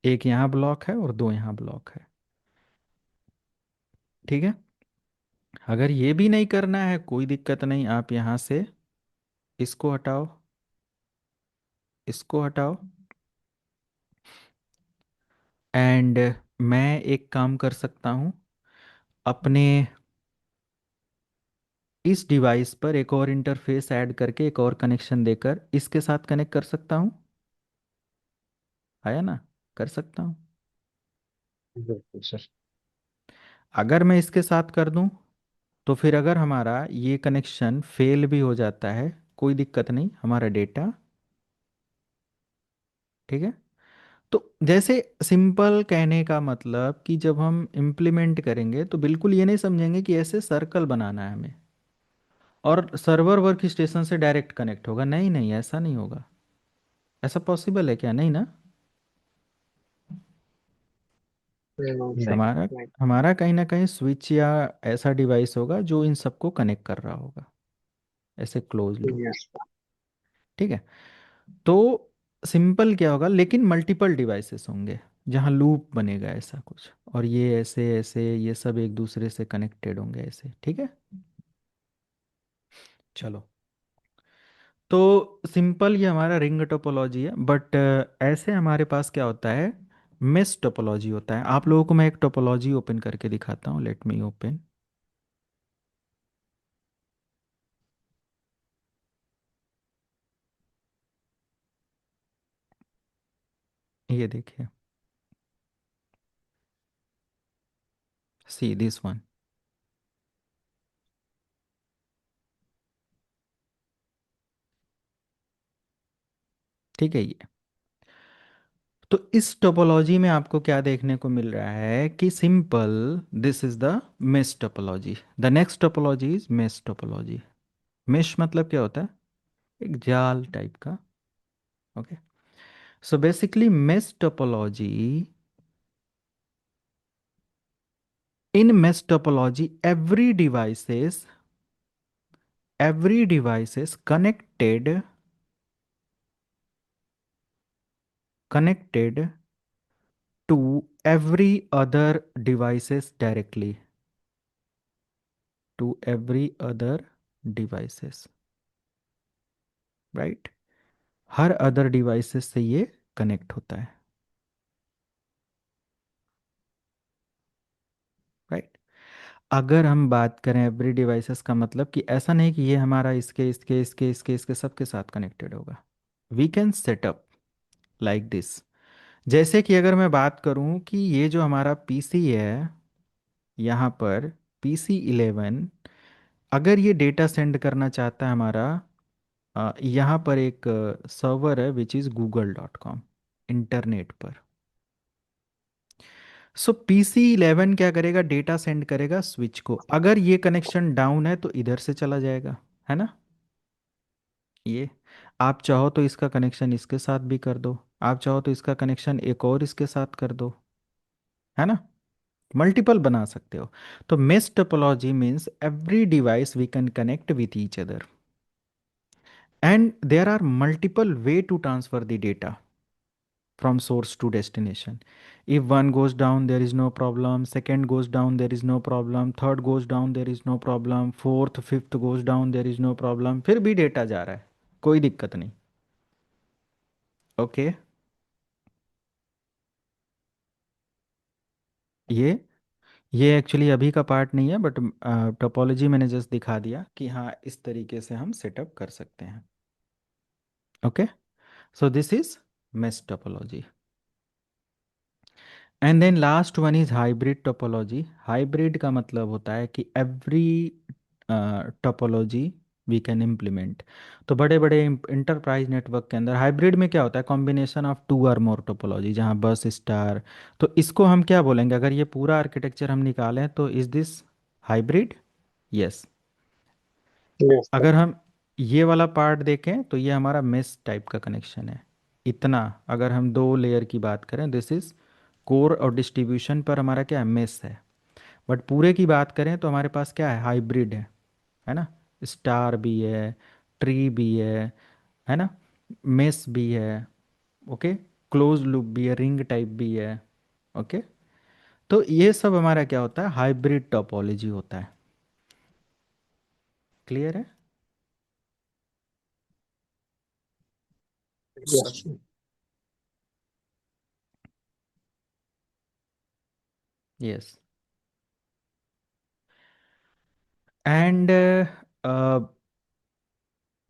एक यहाँ ब्लॉक है और दो यहाँ ब्लॉक है, ठीक है। अगर ये भी नहीं करना है कोई दिक्कत नहीं, आप यहाँ से इसको हटाओ, इसको हटाओ, एंड मैं एक काम कर सकता हूँ, अपने इस डिवाइस पर एक और इंटरफेस ऐड करके एक और कनेक्शन देकर इसके साथ कनेक्ट कर सकता हूँ। आया ना? कर सकता हूँ। बिल्कुल सर। अगर मैं इसके साथ कर दूं तो फिर अगर हमारा ये कनेक्शन फेल भी हो जाता है, कोई दिक्कत नहीं, हमारा डेटा, ठीक है। तो जैसे सिंपल कहने का मतलब कि जब हम इम्प्लीमेंट करेंगे तो बिल्कुल ये नहीं समझेंगे कि ऐसे सर्कल बनाना है हमें और सर्वर वर्क स्टेशन से डायरेक्ट कनेक्ट होगा, नहीं नहीं, ऐसा नहीं होगा। ऐसा पॉसिबल है क्या? नहीं ना। नहीं। हमारा नहीं। हमारा कहीं ना कहीं स्विच या ऐसा डिवाइस होगा जो इन सबको कनेक्ट कर रहा होगा, ऐसे क्लोज लूप। यस। ठीक है। तो सिंपल क्या होगा, लेकिन मल्टीपल डिवाइसेस होंगे जहाँ लूप बनेगा ऐसा कुछ, और ये ऐसे ऐसे ये सब एक दूसरे से कनेक्टेड होंगे ऐसे, ठीक है। चलो, तो सिंपल ये हमारा रिंग टोपोलॉजी है, बट ऐसे हमारे पास क्या होता है, मेश टोपोलॉजी होता है। आप लोगों को मैं एक टोपोलॉजी ओपन करके दिखाता हूँ, लेट मी ओपन। ये देखिए, सी दिस वन। ठीक है ये। तो इस टोपोलॉजी में आपको क्या देखने को मिल रहा है कि simple, this is the mesh topology. The next topology is mesh topology. Mesh मतलब क्या होता है, एक जाल टाइप का। Okay, so basically mesh topology, in mesh topology every device is connected to every other devices directly, to every other devices, right? Her other devices से ये connect होता है, राइट। अगर हम बात करें एवरी डिवाइसेस का मतलब कि ऐसा नहीं कि ये हमारा इसके इसके इसके इसके इसके सबके साथ कनेक्टेड होगा। We can set up like this. जैसे कि अगर मैं बात करूं कि ये जो हमारा पीसी है, यहाँ पर PC11, अगर ये डेटा सेंड करना चाहता है हमारा, यहाँ पर एक सर्वर है विच इज़ google.com, इंटरनेट पर। सो PC11 क्या करेगा, डेटा सेंड करेगा स्विच को। अगर ये कनेक्शन डाउन है तो इधर से चला जाएगा, है ना। ये आप चाहो तो इसका कनेक्शन इसके साथ भी कर दो, आप चाहो तो इसका कनेक्शन एक और इसके साथ कर दो, है ना। मल्टीपल बना सकते हो। तो mesh topology means every device we can connect with each other and there are multiple way to transfer the data from source to destination. If one goes down, there is no problem. Second goes down, there is no problem. Third goes down, there is no problem. Fourth, fifth goes down, there is no problem. फिर भी data जा रहा है, कोई दिक्कत नहीं। Okay, ये ये एक्चुअली अभी का पार्ट नहीं है, बट टोपोलॉजी मैंने जस्ट दिखा दिया कि हाँ इस तरीके से हम सेटअप कर सकते हैं। Okay, so this is mesh topology. And then last one is hybrid topology. Hybrid का मतलब होता है कि every topology we can implement. तो बड़े बड़े इंटरप्राइज नेटवर्क के अंदर हाइब्रिड में क्या होता है, कॉम्बिनेशन ऑफ टू और मोर टोपोलॉजी, जहाँ बस स्टार। तो इसको हम क्या बोलेंगे, अगर ये पूरा आर्किटेक्चर हम निकालें तो is this hybrid? Yes. Yes sir. अगर हम ये वाला पार्ट देखें तो ये हमारा मेश टाइप का कनेक्शन है। इतना, अगर हम दो लेयर की बात करें, दिस इज कोर, और डिस्ट्रीब्यूशन पर हमारा क्या है, मेश है। बट पूरे की बात करें तो हमारे पास क्या है, हाइब्रिड है ना। स्टार भी है, ट्री भी है ना, मेश भी है, ओके, क्लोज लूप भी है, रिंग टाइप भी है। ओके, तो ये सब हमारा क्या होता है, हाइब्रिड टोपोलॉजी होता है। क्लियर है? Yes. Yes. And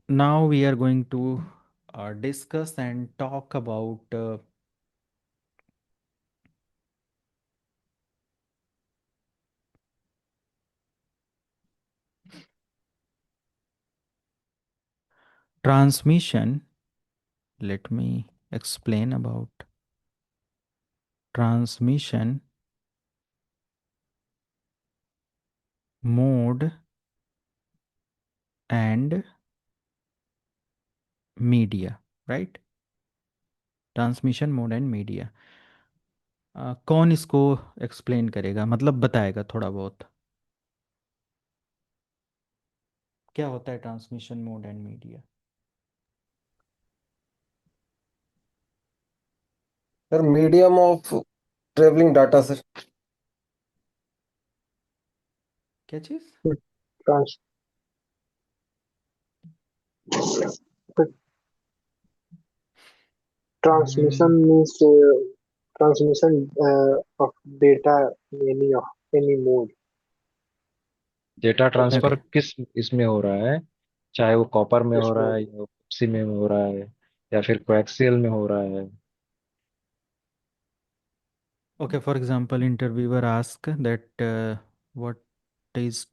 now we are going to discuss and talk about transmission, let me explain about transmission mode and media, right? Transmission mode and media. कौन इसको एक्सप्लेन करेगा, मतलब बताएगा थोड़ा बहुत, क्या होता है transmission mode and media? Sir medium of travelling data sir. क्या चीज़? Trans transmission means transmission of data any of any mode. Data transfer okay किस इसमें हो रहा है, चाहे वो कॉपर में हो रहा इसमें है या ओपसी में हो रहा है या फिर कोएक्सियल में हो रहा है। Okay, for example interviewer ask that what is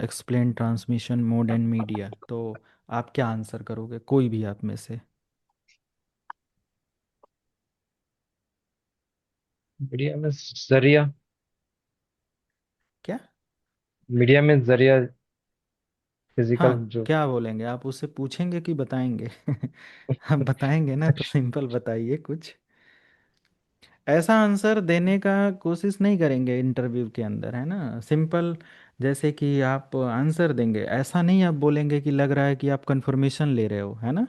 explain transmission mode and media, तो आप क्या आंसर करोगे, कोई भी आप में से? मीडिया में जरिया, क्या? मीडिया में जरिया, फिजिकल हाँ, जो। क्या बोलेंगे आप, उससे पूछेंगे कि बताएंगे? आप बताएंगे ना, तो सिंपल बताइए कुछ। ऐसा आंसर देने का कोशिश नहीं करेंगे इंटरव्यू के अंदर, है ना, सिंपल। जैसे कि आप आंसर देंगे, ऐसा नहीं आप बोलेंगे कि लग रहा है कि आप कंफर्मेशन ले रहे हो, है ना।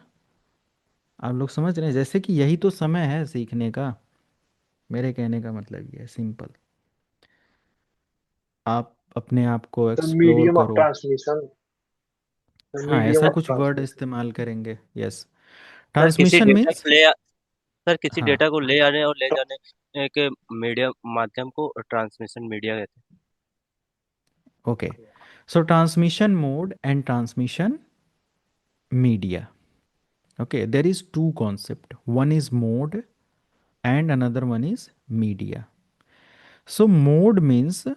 आप लोग समझ रहे हैं, जैसे कि यही तो समय है सीखने का। मेरे कहने का मतलब ये है, सिंपल। आप अपने आप को द एक्सप्लोर मीडियम ऑफ करो। ट्रांसमिशन, द हाँ, मीडियम ऐसा ऑफ कुछ वर्ड ट्रांसमिशन। इस्तेमाल करेंगे, यस। सर किसी ट्रांसमिशन डेटा मीन्स, को ले सर किसी हाँ, डेटा को ले आने और ले जाने के मीडिया माध्यम को ट्रांसमिशन मीडिया कहते okay. So transmission mode and transmission media, okay, there is two concept, one is mode and another one is media. So mode means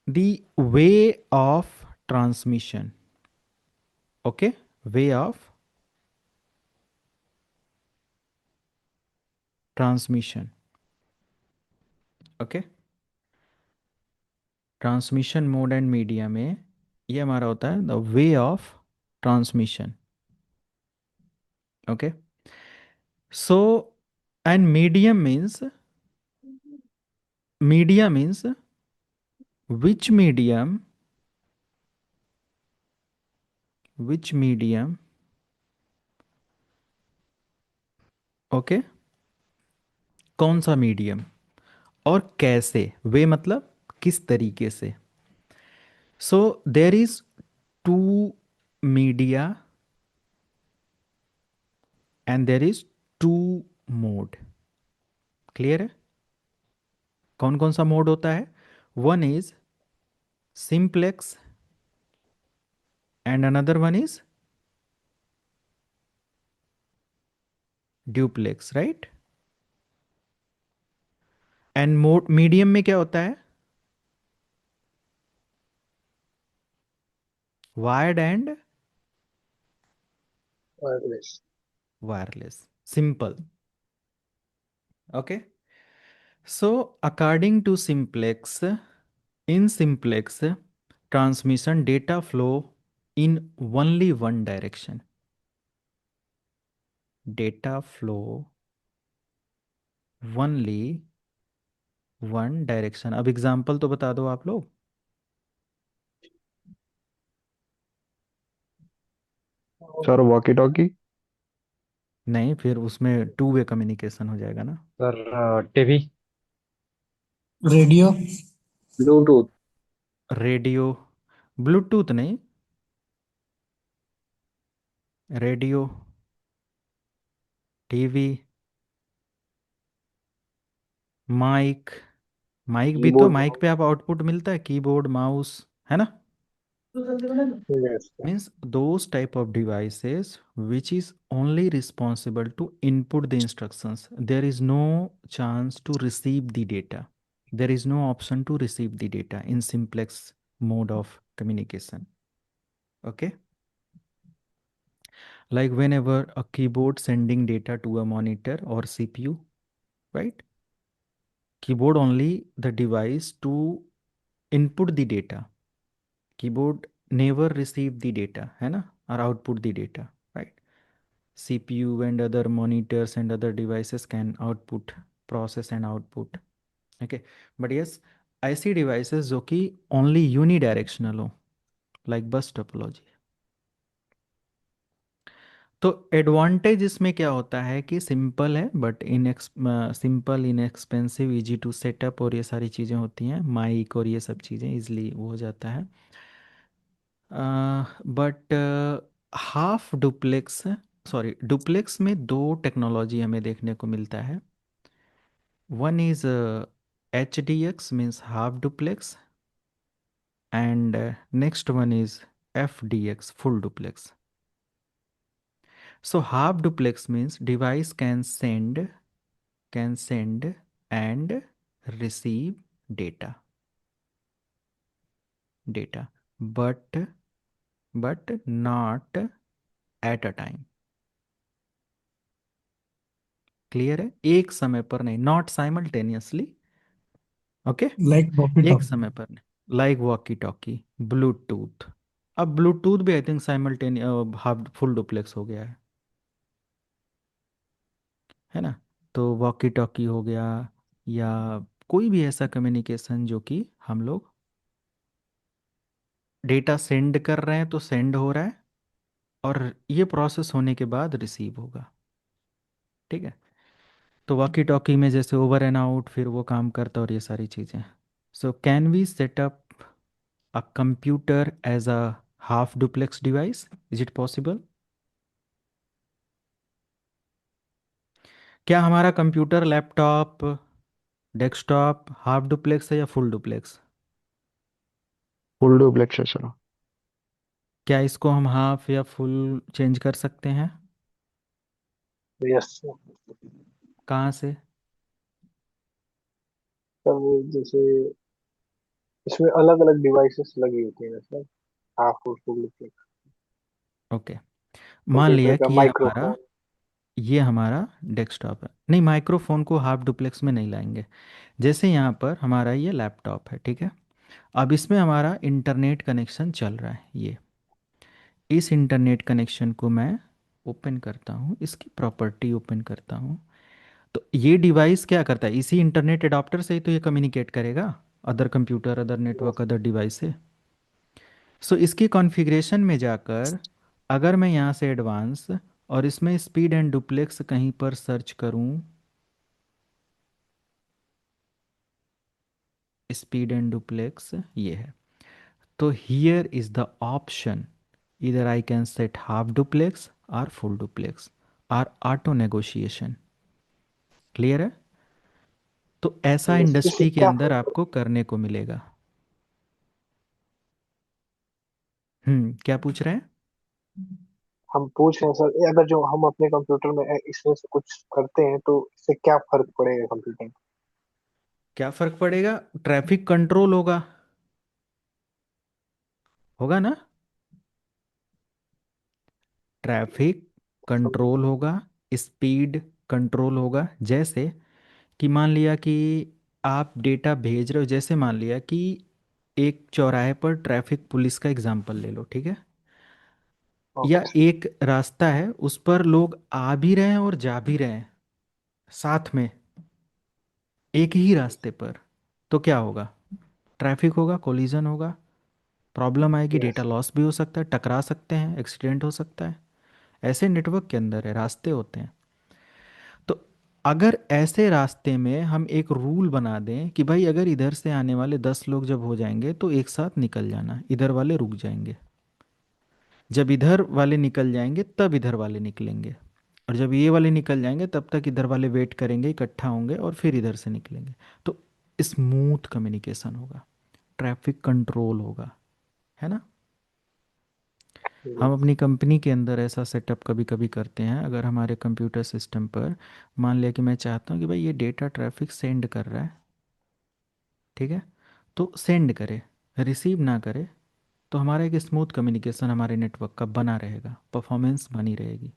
the way of transmission, okay, way of transmission, okay। Transmission mode and media में ये हमारा होता है the way of transmission, okay. So and media means which medium which medium, okay, कौन सा medium और कैसे, वे मतलब किस तरीके से। So there is two media and there is two mode, clear है? कौन कौन सा मोड होता है? One is simplex and another one is duplex, right. And mode medium में क्या होता है? Wired and wireless. Wireless, simple, okay. So according to simplex, in simplex transmission data flow in only one direction, data flow only one direction। अब example तो बता दो आप लोग। Sir walkie talkie. नहीं, फिर उसमें टू वे कम्युनिकेशन हो जाएगा ना। Sir TV. Radio. Bluetooth. Radio, Bluetooth नहीं, रेडियो, टीवी, माइक। माइक भी तो, कीबोर्ड। माइक पे आप आउटपुट मिलता है, कीबोर्ड, माउस, है ना। Yes. Means those type of devices which is only responsible to input the instructions, there is no chance to receive the data, there is no option to receive the data in simplex mode of communication, okay। Like whenever a keyboard sending data to a monitor or CPU, right? Keyboard only the device to input the data. Keyboard never receive the data, है ना? Or output the data, right? CPU and other monitors and other devices can output, process and output. Okay, but yes, ऐसी devices जो कि only unidirectional हो, like bus topology. तो advantage इसमें क्या होता है कि सिंपल है, but simple inexpensive, easy to set up, और ये सारी चीज़ें होती हैं, माइक और ये सब चीज़ें इजली वो हो जाता है. But half duplex, sorry, duplex में दो टेक्नोलॉजी हमें देखने को मिलता है. One is H D x, means half duplex, and next one is F D x, full duplex. So half duplex means device can send and receive data, but not at a time. Clear है? एक समय पर नहीं, not simultaneously. Okay, like walkie एक talkie. समय पर नहीं, like walkie talkie, Bluetooth. अब ब्लूटूथ भी I think simultaneous half full duplex हो गया है ना? तो वॉकी टॉकी हो गया, या कोई भी ऐसा कम्युनिकेशन जो कि हम लोग डेटा सेंड कर रहे हैं तो सेंड हो रहा है, और ये प्रोसेस होने के बाद रिसीव होगा. ठीक है, तो वॉकी टॉकी में जैसे ओवर एंड आउट फिर वो काम करता है और ये सारी चीज़ें. So can we set up a computer as a half duplex device? Is it possible? क्या हमारा computer, laptop, desktop half duplex है या फुल डुप्लेक्स? फुल डुप्लेक्स है सर। क्या इसको हम हाफ या फुल चेंज कर सकते हैं? यस कहाँ से? सर, जैसे इसमें अलग अलग डिवाइसेस लगी होती है ना सर, हाफ और फुल के. ओके, मान कंप्यूटर लिया का कि माइक्रोफोन. ये हमारा डेस्कटॉप है. नहीं, माइक्रोफोन को हाफ डुप्लेक्स में नहीं लाएंगे. जैसे यहाँ पर हमारा ये लैपटॉप है, ठीक है. अब इसमें हमारा इंटरनेट कनेक्शन चल रहा है. ये इस इंटरनेट कनेक्शन को मैं ओपन करता हूँ, इसकी प्रॉपर्टी ओपन करता हूँ. तो ये डिवाइस क्या करता है? इसी इंटरनेट एडाप्टर से ही तो ये कम्युनिकेट करेगा other computer, other network, other device से. सो इसकी कॉन्फ़िगरेशन में जाकर अगर मैं यहाँ से एडवांस और इसमें स्पीड एंड डुप्लेक्स कहीं पर सर्च करूँ, स्पीड एंड डुप्लेक्स ये है, तो हियर इज द ऑप्शन, इधर I can set half duplex और फुल डुप्लेक्स और ऑटो नेगोशिएशन. क्लियर है? तो ऐसा इससे इंडस्ट्री के क्या अंदर फर्क आपको करने को मिलेगा. क्या पूछ रहे हैं? हम पूछ रहे हैं सर, अगर जो हम अपने कंप्यूटर में इसमें से कुछ करते हैं तो इससे क्या फर्क पड़ेगा कंप्यूटर में? क्या फर्क पड़ेगा? ट्रैफिक कंट्रोल होगा, होगा ना? ट्रैफिक कंट्रोल होगा, स्पीड कंट्रोल होगा. जैसे कि मान लिया कि आप डेटा भेज रहे हो, जैसे मान लिया कि एक चौराहे पर ट्रैफिक पुलिस का एग्जांपल ले लो, ठीक है. ओके या एक रास्ता है, उस पर लोग आ भी रहे हैं और जा भी रहे हैं साथ में, एक ही रास्ते पर. तो क्या होगा? ट्रैफिक होगा, कोलिजन होगा, प्रॉब्लम आएगी, डेटा यस. लॉस भी हो सकता है, टकरा सकते हैं, एक्सीडेंट हो सकता है. ऐसे नेटवर्क के अंदर है, रास्ते होते हैं. तो अगर ऐसे रास्ते में हम एक रूल बना दें कि भाई अगर इधर से आने वाले 10 लोग जब हो जाएंगे तो एक साथ निकल जाना, इधर वाले रुक जाएंगे, जब इधर वाले निकल जाएंगे तब इधर वाले निकलेंगे, और जब ये वाले निकल जाएंगे तब तक इधर वाले वेट करेंगे, इकट्ठा होंगे और फिर इधर से निकलेंगे. तो स्मूथ कम्युनिकेशन होगा, ट्रैफिक कंट्रोल होगा, है ना? हम अपनी कंपनी के अंदर ऐसा सेटअप कभी कभी करते हैं. अगर हमारे कंप्यूटर सिस्टम पर मान लिया कि मैं चाहता हूँ कि भाई ये डेटा ट्रैफिक सेंड कर रहा है, ठीक है, तो सेंड करे, रिसीव ना करे, तो हमारा एक स्मूथ कम्युनिकेशन हमारे नेटवर्क का बना रहेगा, परफॉर्मेंस बनी रहेगी।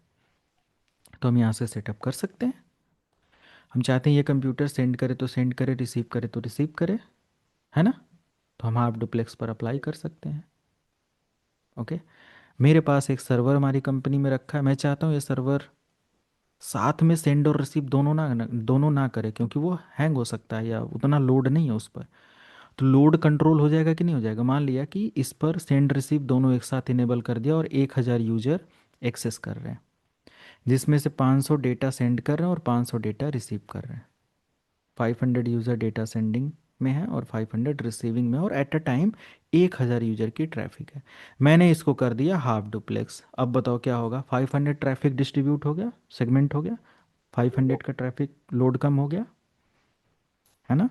तो हम यहाँ से सेटअप कर सकते हैं। हम चाहते हैं ये कंप्यूटर सेंड करे तो सेंड करे, रिसीव करे तो रिसीव करे, है ना। तो हम हाफ डुप्लेक्स पर अप्लाई कर सकते हैं। ओके, मेरे पास एक सर्वर हमारी कंपनी में रखा है। मैं चाहता हूँ ये सर्वर साथ में सेंड और रिसीव दोनों ना करे, क्योंकि वो हैंग हो सकता है या उतना लोड नहीं है उस पर। तो लोड कंट्रोल हो जाएगा कि नहीं हो जाएगा। मान लिया कि इस पर सेंड रिसीव दोनों एक साथ इनेबल कर दिया और 1000 यूजर एक्सेस कर रहे हैं, जिसमें से 500 डेटा सेंड कर रहे हैं और 500 डेटा रिसीव कर रहे हैं। 500 यूज़र डेटा सेंडिंग में है और 500 रिसीविंग में, और एट अ टाइम 1000 यूज़र की ट्रैफिक है। मैंने इसको कर दिया हाफ डुप्लेक्स। अब बताओ क्या होगा। 500 ट्रैफिक डिस्ट्रीब्यूट हो गया, सेगमेंट हो गया, 500 का ट्रैफिक लोड कम हो गया, है ना।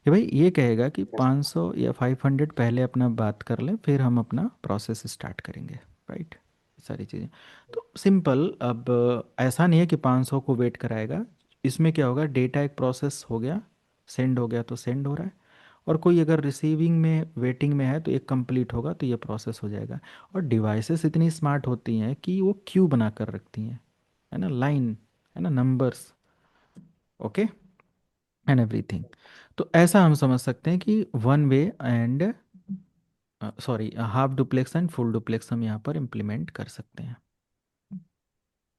कि भाई ये कहेगा कि 500 या 500 पहले अपना बात कर लें, फिर हम अपना प्रोसेस स्टार्ट करेंगे, राइट। सारी चीज़ें तो सिंपल। अब ऐसा नहीं है कि 500 को वेट कराएगा। इसमें क्या होगा, डेटा एक प्रोसेस हो गया, सेंड हो गया तो सेंड हो रहा है, और कोई अगर रिसीविंग में वेटिंग में है तो एक कंप्लीट होगा तो ये प्रोसेस हो जाएगा। और डिवाइसेस इतनी स्मार्ट होती हैं कि वो क्यू बना कर रखती हैं, है ना, लाइन, है ना, नंबर्स, ओके, एंड एवरीथिंग। तो ऐसा हम समझ सकते हैं कि one way and sorry half duplex and full duplex हम यहाँ पर इम्प्लीमेंट कर सकते हैं।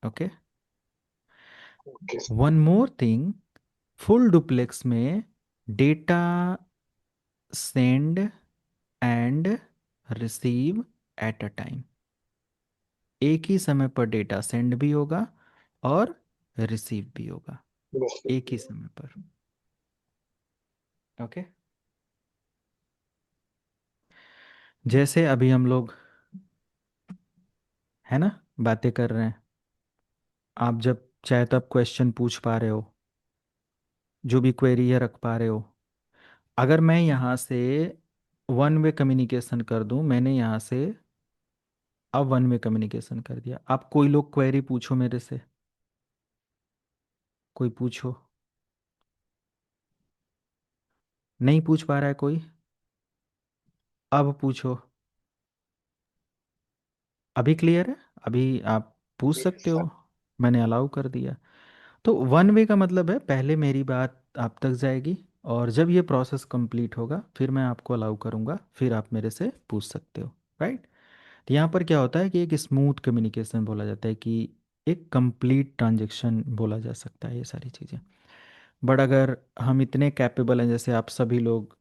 Okay, okay. One more thing, full duplex में data send and receive at a time, एक ही समय पर डेटा सेंड भी होगा और रिसीव भी होगा, एक ही समय पर। ओके, जैसे अभी हम लोग, है ना, बातें कर रहे हैं। आप जब चाहे तब क्वेश्चन पूछ पा रहे हो, जो भी क्वेरी है रख पा रहे हो। अगर मैं यहाँ से वन वे कम्युनिकेशन कर दूँ, मैंने यहाँ से अब वन वे कम्युनिकेशन कर दिया। आप कोई लोग क्वेरी पूछो मेरे से, कोई पूछो। नहीं पूछ पा रहा है कोई, अब पूछो। अभी क्लियर है, अभी आप पूछ सकते हो, मैंने अलाउ कर दिया। तो वन वे का मतलब है पहले मेरी बात आप तक जाएगी, और जब ये प्रोसेस कंप्लीट होगा फिर मैं आपको अलाउ करूँगा, फिर आप मेरे से पूछ सकते हो, राइट। तो यहाँ पर क्या होता है कि एक स्मूथ कम्युनिकेशन बोला जाता है, कि एक कंप्लीट ट्रांजेक्शन बोला जा सकता है, ये सारी चीज़ें। बट अगर हम इतने कैपेबल हैं, जैसे आप सभी लोग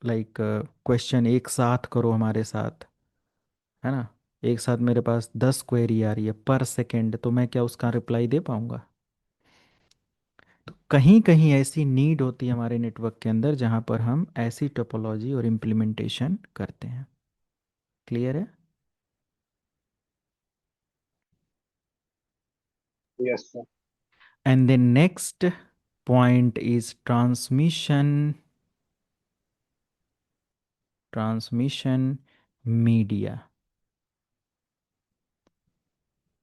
लाइक क्वेश्चन एक साथ करो हमारे साथ, है ना, एक साथ मेरे पास 10 क्वेरी आ रही है पर सेकेंड, तो मैं क्या उसका रिप्लाई दे पाऊँगा। तो कहीं कहीं ऐसी नीड होती है हमारे नेटवर्क के अंदर जहाँ पर हम ऐसी टोपोलॉजी और इम्प्लीमेंटेशन करते हैं। क्लियर है। Yes sir. And the next point is transmission media,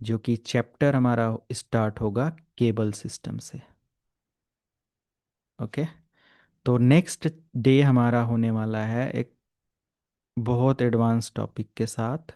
जो कि चैप्टर हमारा स्टार्ट होगा केबल सिस्टम से। ओके, तो नेक्स्ट डे हमारा होने वाला है एक बहुत एडवांस टॉपिक के साथ,